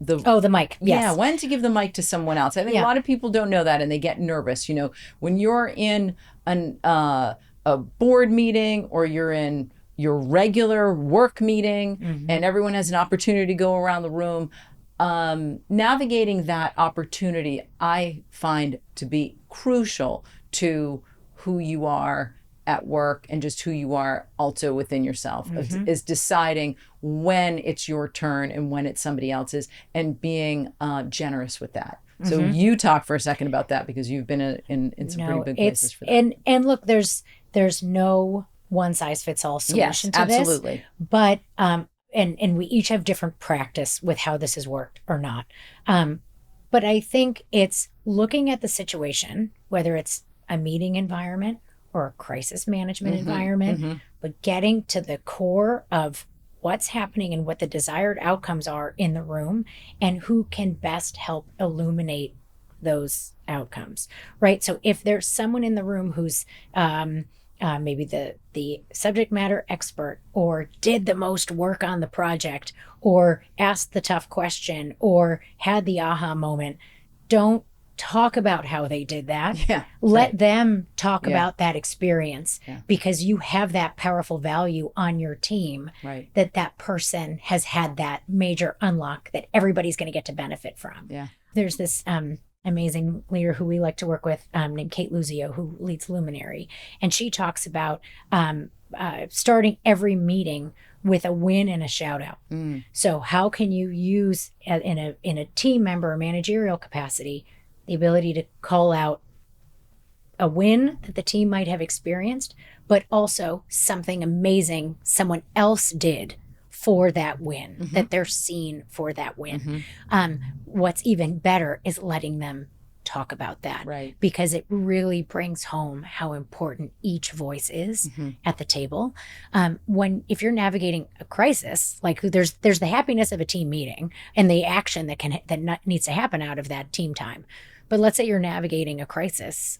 mic. Yes. Yeah, when to give the mic to someone else. I think a lot of people don't know that and they get nervous. When you're in a board meeting or you're in your regular work meeting and everyone has an opportunity to go around the room, navigating that opportunity, I find to be crucial to who you are at work and just who you are also within yourself, is deciding when it's your turn and when it's somebody else's, and being generous with that. So you talk for a second about that, because you've been in some pretty big places for that. And look, there's no one size fits all solution to this. Absolutely. But and we each have different practice with how this has worked or not. But I think it's looking at the situation, whether it's a meeting environment or a crisis management environment, but getting to the core of what's happening and what the desired outcomes are in the room and who can best help illuminate those outcomes, right? So if there's someone in the room who's maybe the subject matter expert, or did the most work on the project, or asked the tough question, or had the aha moment, don't talk about how they did that. Let them talk about that experience, because you have that powerful value on your team, that person has had that major unlock that everybody's going to get to benefit from. There's this amazing leader who we like to work with, named Kate Luzio, who leads Luminary. And she talks about starting every meeting with a win and a shout out. So how can you use in a team member or managerial capacity, the ability to call out a win that the team might have experienced, but also something amazing someone else did for that win, that they're seen for that win. What's even better is letting them talk about that. Right. Because it really brings home how important each voice is at the table. If you're navigating a crisis, like there's the happiness of a team meeting and the action that needs to happen out of that team time. But let's say you're navigating a crisis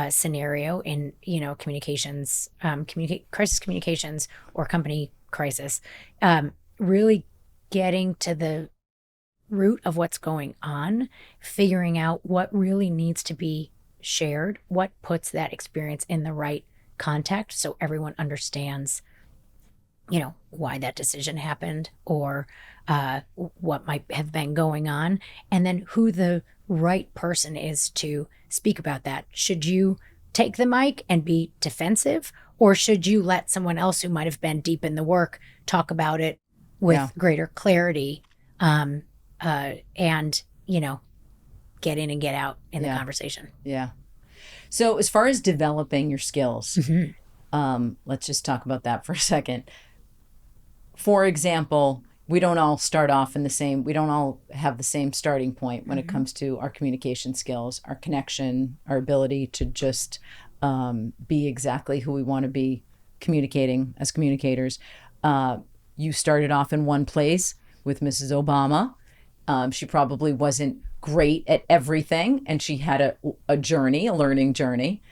scenario in, communications, crisis communications or company crisis, really getting to the root of what's going on, figuring out what really needs to be shared, what puts that experience in the right context so everyone understands, why that decision happened or what might have been going on, and then who the right person is to speak about that. Should you take the mic and be defensive, or should you let someone else who might have been deep in the work talk about it with greater clarity, and get in and get out in the conversation? Yeah. So as far as developing your skills, let's just talk about that for a second. For example, we don't all start off we don't all have the same starting point when it comes to our communication skills, our connection, our ability to just be exactly who we want to be communicating as communicators. You started off in one place with Mrs. Obama. She probably wasn't great at everything, and she had a journey, a learning journey.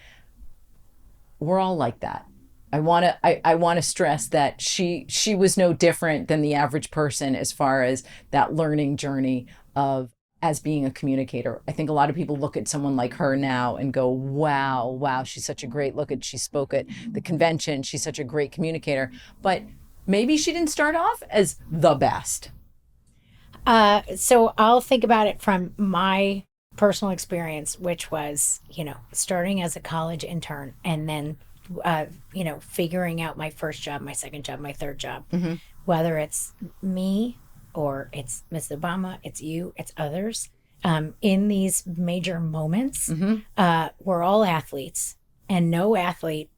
We're all like that. I want to stress that she was no different than the average person as far as that learning journey as being a communicator. I think a lot of people look at someone like her now and go, wow, she's such a great she spoke at the convention. She's such a great communicator, but maybe she didn't start off as the best. So I'll think about it from my personal experience, which was, starting as a college intern and then figuring out my first job, my second job, my third job, whether it's me or it's Ms. Obama, it's you, it's others. In these major moments, we're all athletes, and no athlete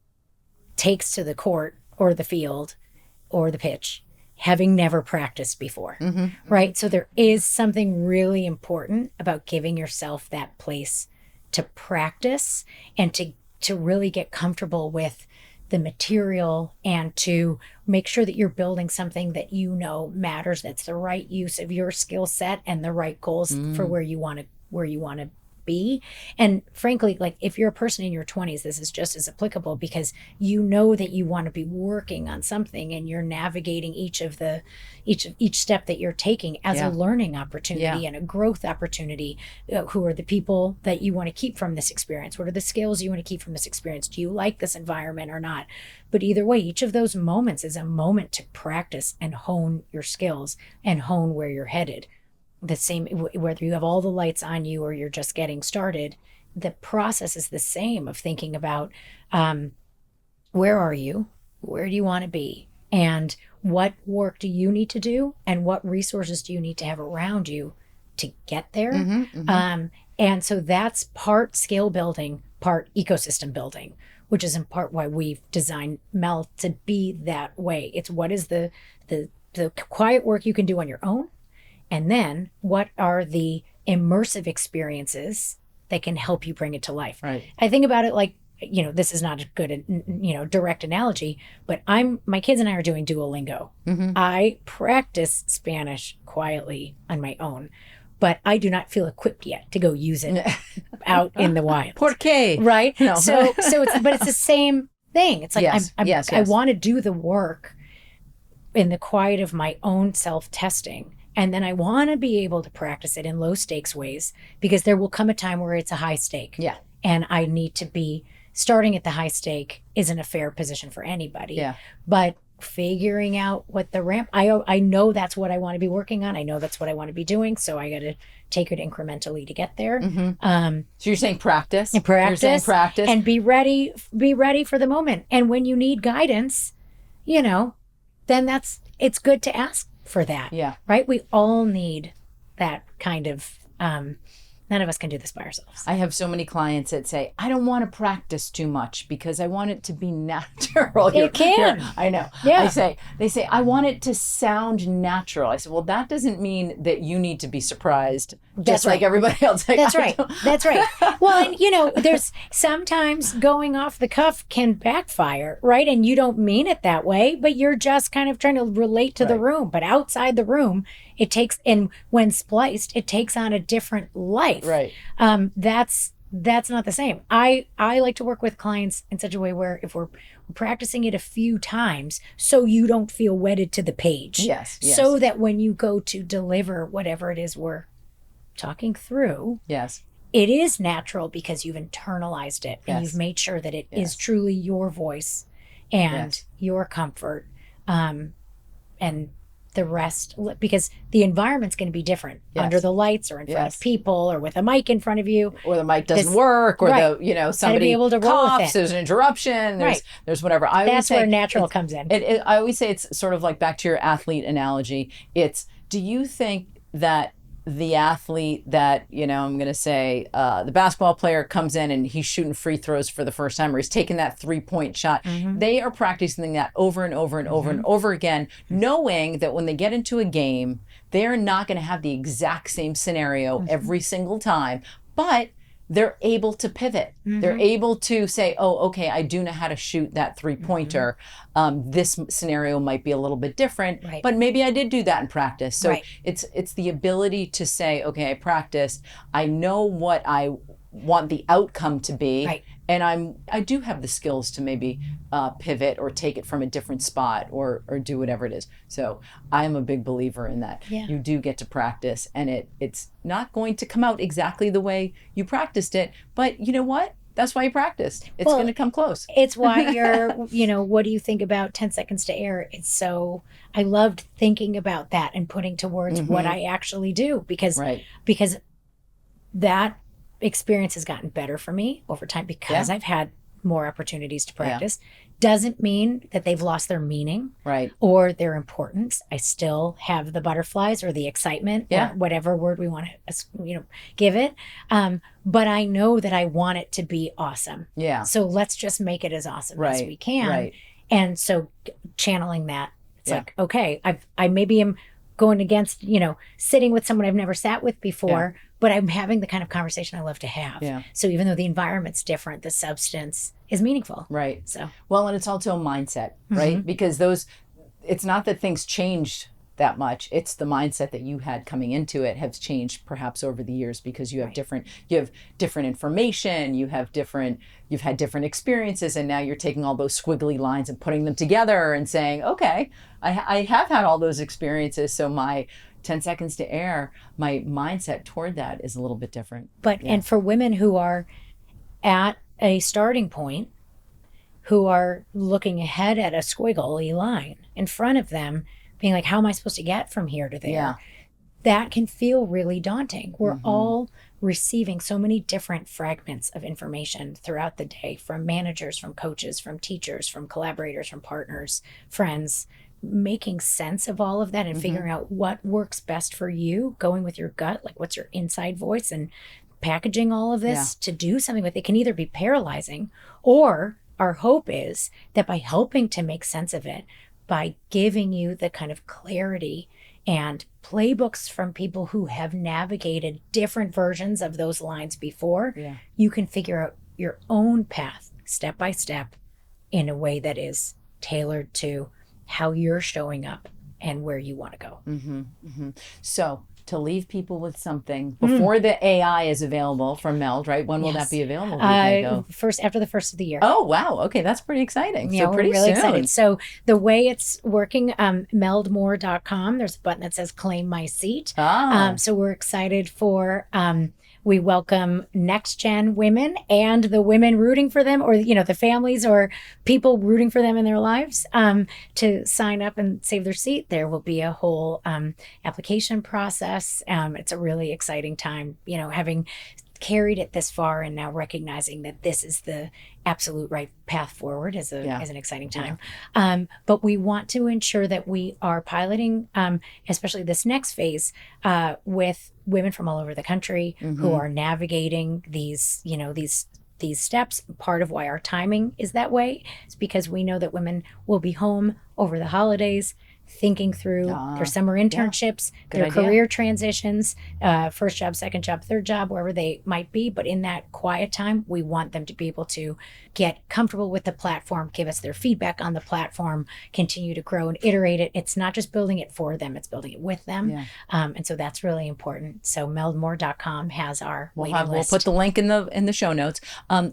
takes to the court or the field or the pitch having never practiced before, right? So there is something really important about giving yourself that place to practice and to really get comfortable with the material and to make sure that you're building something that matters, that's the right use of your skill set and the right goals for where you want to be. And frankly, like if you're a person in your 20s, this is just as applicable because that you want to be working on something and you're navigating each step that you're taking as a learning opportunity and a growth opportunity. Who are the people that you want to keep from this experience? What are the skills you want to keep from this experience? Do you like this environment or not? But either way, each of those moments is a moment to practice and hone your skills and hone where you're headed. The same, whether you have all the lights on you or you're just getting started, the process is the same of thinking about where are you, where do you want to be, and what work do you need to do, and what resources do you need to have around you to get there. And so that's part skill building, part ecosystem building, which is in part why we've designed MELD to be that way. It's what is the quiet work you can do on your own. And then what are the immersive experiences that can help you bring it to life? Right. I think about it like, this is not a good, direct analogy, but my kids and I are doing Duolingo. I practice Spanish quietly on my own, but I do not feel equipped yet to go use it out in the wild. ¿Por qué? Right. No. So it's the same thing. It's like, yes. I want to do the work in the quiet of my own self-testing. And then I want to be able to practice it in low stakes ways because there will come a time where it's a high stake. Yeah. And I need to be starting at the high stake isn't a fair position for anybody. Yeah. But figuring out what the ramp, I know that's what I want to be working on. I know that's what I want to be doing. So I got to take it incrementally to get there. So you're saying practice? Practice. You're saying practice. And be ready for the moment. And when you need guidance, then it's good to ask for that. Yeah. Right? We all need that kind of, none of us can do this by ourselves. I have so many clients that say, I don't want to practice too much because I want it to be natural. It can. I know. Yeah. They say, I want it to sound natural. I said, well, that doesn't mean that you need to be surprised just like everybody else. Like, That's right. That's right. Well, and there's sometimes going off the cuff can backfire, right? And you don't mean it that way, but you're just kind of trying to relate to the room. But outside the room, and when spliced, it takes on a different life. Right. That's not the same. I like to work with clients in such a way where if we're practicing it a few times, so you don't feel wedded to the page. Yes. So that when you go to deliver whatever it is we're talking through, yes, it is natural because you've internalized it and you've made sure that it is truly your voice and your comfort, and the rest, because the environment's going to be different under the lights or in front of people or with a mic in front of you, or the mic doesn't work, or somebody be able to roll with coughs, it. there's an interruption, there's whatever. That's where natural comes in. I always say it's sort of like, back to your athlete analogy, do you think that the athlete that, I'm going to say the basketball player comes in and he's shooting free throws for the first time, or he's taking that 3-point shot, they are practicing that over and over and over and over again, knowing that when they get into a game, they're not going to have the exact same scenario every single time, but they're able to pivot. They're able to say, oh, okay, I do know how to shoot that 3-pointer. This scenario might be a little bit different, but maybe I did do that in practice. So it's the ability to say, okay, I practiced. I know what I want the outcome to be. And I do have the skills to maybe pivot or take it from a different spot or do whatever it is. So I am a big believer in that. You do get to practice, and it's not going to come out exactly the way you practiced it, but you know what? That's why you practiced. It's going to come close. It's why you're, what do you think about 10 seconds to air? I loved thinking about that and putting to words what I actually do, because that experience has gotten better for me over time because I've had more opportunities to practice. Doesn't mean that they've lost their meaning or their importance. I still have the butterflies or the excitement or whatever word we want to give it. But I know that I want it to be awesome. So let's just make it as awesome as we can. And so channeling that, it's like, okay, I maybe am going against, sitting with someone I've never sat with before, but I'm having the kind of conversation I love to have. So even though the environment's different, the substance is meaningful. So, well, and it's also a mindset, right? Because it's not that things changed that much. It's the mindset that you had coming into it has changed perhaps over the years, because you have different information, you've had different experiences, and now you're taking all those squiggly lines and putting them together and saying, okay, I have had all those experiences, so my 10 seconds to air, my mindset toward that is a little bit different. But and for women who are at a starting point, who are looking ahead at a squiggly line in front of them, being like, how am I supposed to get from here to there? That can feel really daunting. We're all receiving so many different fragments of information throughout the day, from managers, from coaches, from teachers, from collaborators, from partners, friends, making sense of all of that and figuring out what works best for you, going with your gut, like what's your inside voice, and packaging all of this to do something with it can either be paralyzing, or our hope is that by helping to make sense of it, by giving you the kind of clarity and playbooks from people who have navigated different versions of those lines before, you can figure out your own path step by step in a way that is tailored to how you're showing up and where you want to go. So to leave people with something before the AI is available from MELD, right? When will that be available? After the first of the year. Oh, wow. Okay. That's pretty exciting. Yeah, so pretty we're really soon. excited. So the way it's working, meldmore.com, there's a button that says claim my seat. So we're excited for, we welcome next gen women and the women rooting for them, or, the families or people rooting for them in their lives, to sign up and save their seat. There will be a whole application process. It's a really exciting time, having carried it this far and now recognizing that this is the absolute right path forward is an exciting time. But we want to ensure that we are piloting, especially this next phase, with women from all over the country who are navigating these steps. Part of why our timing is that way is because we know that women will be home over the holidays, thinking through their summer internships, their idea. career transitions, first job, second job, third job, wherever they might be. But in that quiet time, we want them to be able to get comfortable with the platform, give us their feedback on the platform, continue to grow and iterate it. It's not just building it for them, it's building it with them. Yeah. And so that's really important. So meldmore.com has our waiting We'll list. put the link in the show notes.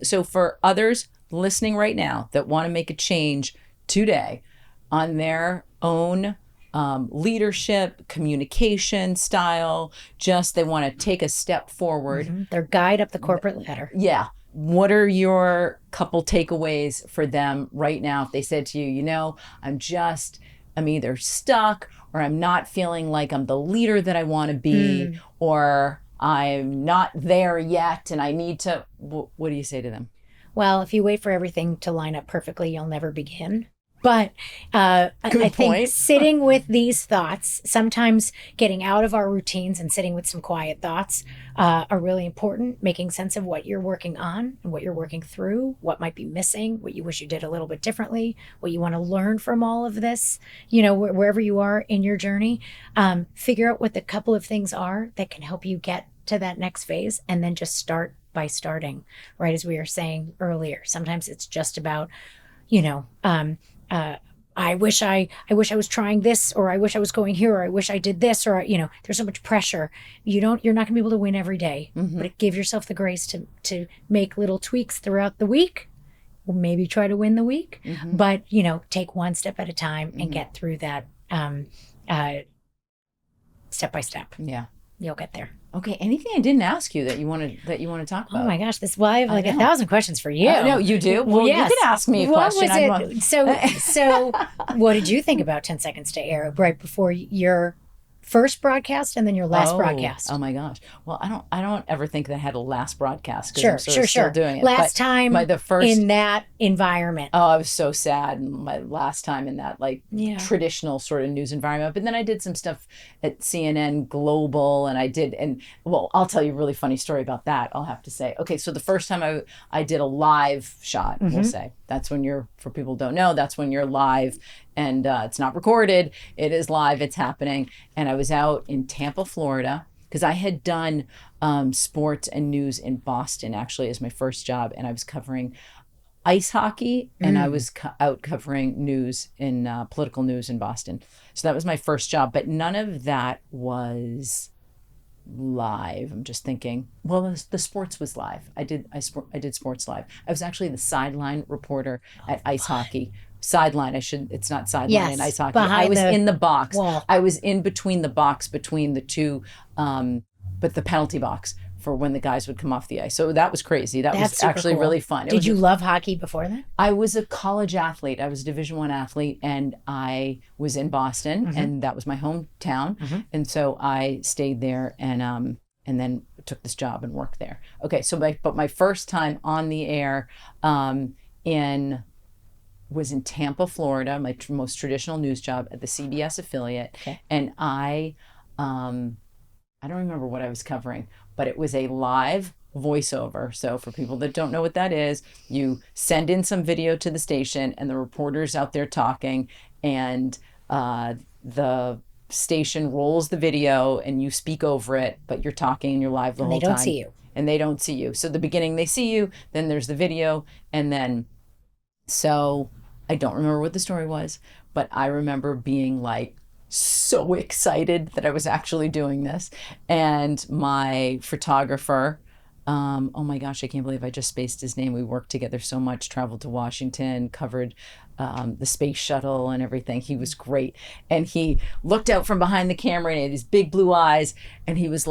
So for others listening right now that want to make a change today on their own leadership, communication style, just they want to take a step forward. Their guide up the corporate ladder. Yeah. What are your couple takeaways for them right now if they said to you, I'm either stuck or I'm not feeling like I'm the leader that I want to be, or I'm not there yet and I need to, what do you say to them? Well, if you wait for everything to line up perfectly, you'll never begin. But I think sitting with these thoughts, sometimes getting out of our routines and sitting with some quiet thoughts are really important. Making sense of what you're working on and what you're working through, what might be missing, what you wish you did a little bit differently, what you want to learn from all of this, wherever you are in your journey. Figure out what the couple of things are that can help you get to that next phase, and then just start by starting, right? As we were saying earlier, sometimes it's just about, I wish I was trying this, or I wish I was going here, or I wish I did this, or, there's so much pressure. You're not going to be able to win every day, but give yourself the grace to make little tweaks throughout the week. Maybe try to win the week, but, take one step at a time and get through that step by step. Yeah. You'll get there. Okay. Anything I didn't ask you that you want to talk about? Oh my gosh, I have like 1,000 questions for you. No, you do? Well, yes. You can ask me a question. So what did you think about 10 Seconds to Air right before your first broadcast and then your last broadcast? Oh my gosh. Well, I don't ever think that I had a last broadcast. Sure. Still doing it. Last time the first in that environment. Oh, I was so sad. My last time in that traditional sort of news environment. But then I did some stuff at CNN Global, and I'll tell you a really funny story about that. I'll have to say. Okay, so the first time I did a live shot, we'll say. That's when for people who don't know, that's when you're live. And it's not recorded. It is live. It's happening. And I was out in Tampa, Florida, because I had done sports and news in Boston, actually, as my first job. And I was covering ice hockey, and I was out covering news in political news in Boston. So that was my first job. But none of that was live. I'm just thinking, well, the sports was live. I did sports live. I was actually the sideline reporter at ice hockey. Sideline, it's not sideline in ice hockey. I was in the box. Wall. I was in between the box, between the two, but the penalty box for when the guys would come off the ice. So that was crazy. That's was actually cool. Really fun. Did you love hockey before that? I was a college athlete. I was a Division I athlete, and I was in Boston, and that was my hometown. And so I stayed there and then took this job and worked there. Okay, so my first time on the air was in Tampa, Florida, my most traditional news job at the CBS affiliate. Okay. And I don't remember what I was covering, but it was a live voiceover. So for people that don't know what that is, you send in some video to the station and the reporter's out there talking, and the station rolls the video and you speak over it, but you're talking and you're live the whole time. They don't see you. And they don't see you. So the beginning they see you, then there's the video, and then so I don't remember what the story was, but I remember being so excited that I was actually doing this. And my photographer, oh my gosh, I can't believe I just spaced his name. We worked together so much, traveled to Washington, covered the space shuttle and everything. He was great. And he looked out from behind the camera and he had these big blue eyes, and he was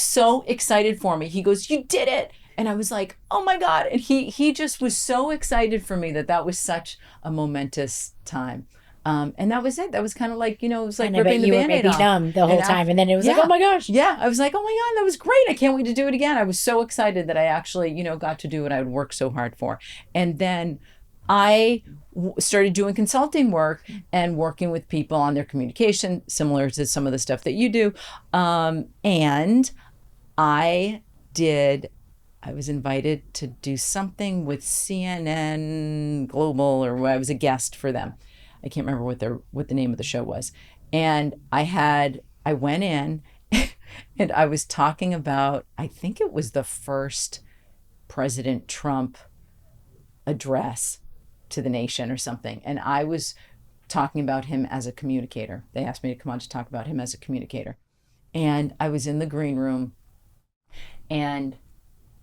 so excited for me. He goes, "You did it." And I was like, oh my God. And he just was so excited for me that was such a momentous time. And that was it. That was kind of it was like ripping the Band-Aid off. Numb the whole time. And then it was like, oh my gosh. Yeah. I was like, oh my God, that was great. I can't wait to do it again. I was so excited that I actually, got to do what I would work so hard for. And then I started doing consulting work and working with people on their communication, similar to some of the stuff that you do. And I was invited to do something with CNN Global, or I was a guest for them. I can't remember what the name of the show was. And I went in and I was talking about, I think it was the first President Trump address to the nation or something. And I was talking about him as a communicator. They asked me to come on to talk about him as a communicator. And I was in the green room and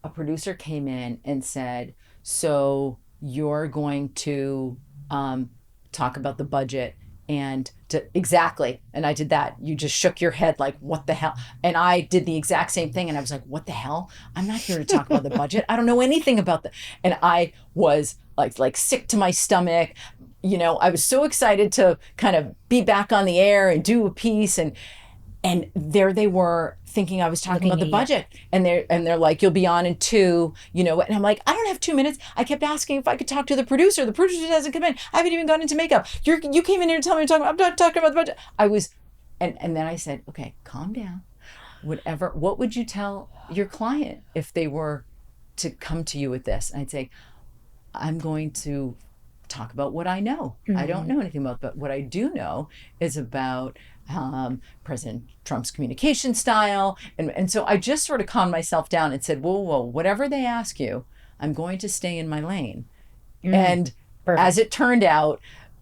a producer came in and said, so you're going to talk about the budget exactly. And I did that. You just shook your head like, what the hell? And I did the exact same thing. And I was like, what the hell? I'm not here to talk about the budget. I don't know anything about that. And I was like sick to my stomach. You know, I was so excited to kind of be back on the air and do a piece. And there they were thinking I was talking about the budget. And they're like, you'll be on in 2, you know. And I'm like, I don't have 2 minutes. I kept asking if I could talk to the producer. The producer hasn't come in. I haven't even gone into makeup. You came in here to tell me I'm not talking about the budget. I was, and then I said, okay, calm down. What would you tell your client if they were to come to you with this? And I'd say, I'm going to talk about what I know. I don't know anything about, but what I do know is about President Trump's communication style. And so I just sort of calmed myself down and said, whoa, whatever they ask you, I'm going to stay in my lane. And perfect. As it turned out,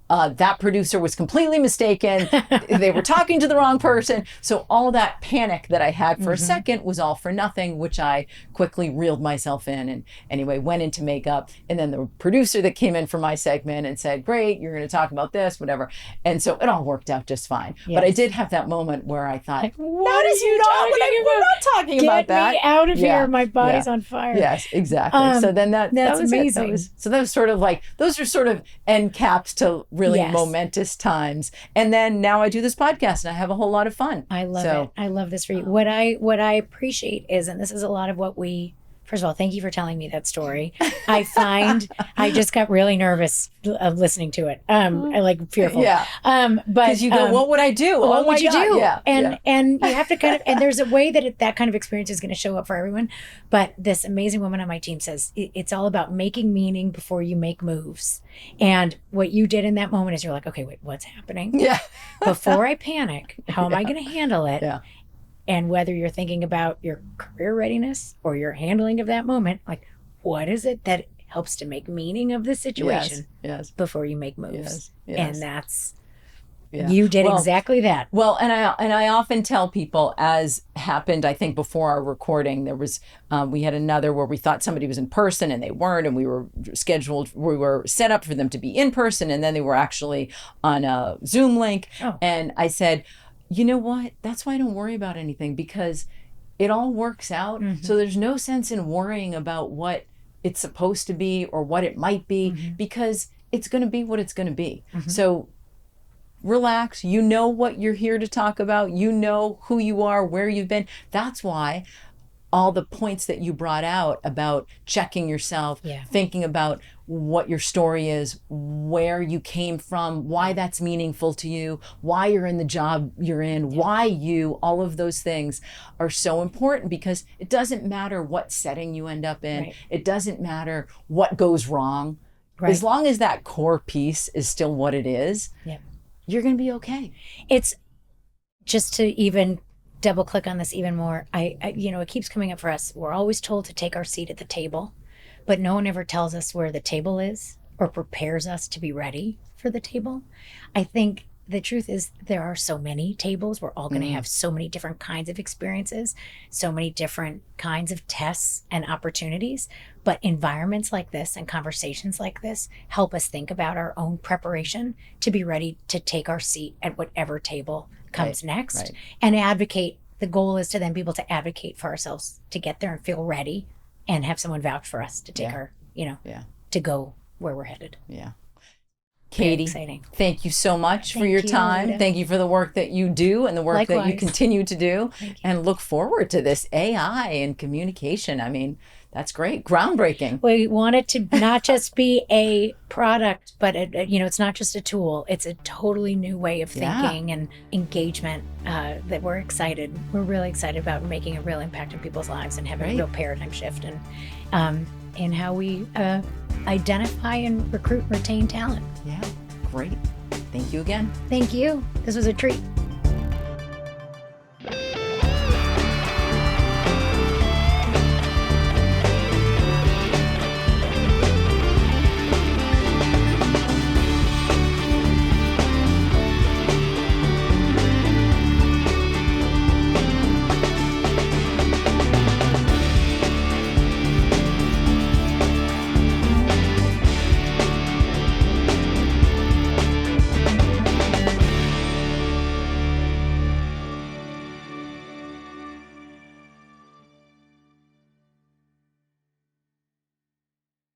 that producer was completely mistaken. They were talking to the wrong person. So all that panic that I had for a second was all for nothing, which I quickly reeled myself in and anyway, went into makeup. And then the producer that came in for my segment and said, great, you're going to talk about this, whatever. And so it all worked out just fine. Yes. But I did have that moment where I thought, what are you talking about? We're not talking about that. Get me out of here. My body's on fire. Yes, exactly. So then that was amazing. That was sort of like, those are sort of end caps to really momentous times. And then now I do this podcast and I have a whole lot of fun. I love it. I love this for you. What I appreciate is, and this is a lot of what first of all, thank you for telling me that story. I find I just got really nervous listening to it. I like fearful. Yeah. But because you go, what would I do? What would you do? Yeah. And you have to kind of, and there's a way that kind of experience is going to show up for everyone. But this amazing woman on my team says it's all about making meaning before you make moves. And what you did in that moment is you're like, okay, wait, what's happening? Yeah. Before I panic, how am I going to handle it? Yeah. And whether you're thinking about your career readiness or your handling of that moment, like, what is it that helps to make meaning of the situation before you make moves? And that's, you did exactly that. Well, and I often tell people, as happened, I think before our recording, there was, we had another where we thought somebody was in person and they weren't, and we were set up for them to be in person, and then they were actually on a Zoom link. Oh. And I said, you know what? That's why I don't worry about anything, because it all works out. So there's no sense in worrying about what it's supposed to be or what it might be, because it's going to be what it's going to be. So relax. You know what you're here to talk about. You know who you are, where you've been. That's why all the points that you brought out about checking yourself, thinking about what your story is, where you came from, why that's meaningful to you, why you're in the job you're in, why all of those things are so important, because it doesn't matter what setting you end up in. It doesn't matter what goes wrong. As long as that core piece is still what it is, you're going to be okay. It's just to even double click on this even more. I it keeps coming up for us. We're always told to take our seat at the table, but no one ever tells us where the table is or prepares us to be ready for the table. I think the truth is there are so many tables. We're all going to have so many different kinds of experiences, so many different kinds of tests and opportunities. But environments like this and conversations like this help us think about our own preparation to be ready to take our seat at whatever table comes next and advocate. The goal is to then be able to advocate for ourselves to get there and feel ready and have someone vouch for us to take our, to go where we're headed. Yeah. Katie, thank you so much for your time. Alita. Thank you for the work that you do and the work that you continue to do, and look forward to this AI and communication. I mean, that's great. Groundbreaking. We want it to not just be a product, but it's not just a tool. It's a totally new way of thinking and engagement that we're excited. We're really excited about making a real impact in people's lives and having a real paradigm shift in how we identify and recruit and retain talent. Yeah, great. Thank you again. Thank you. This was a treat.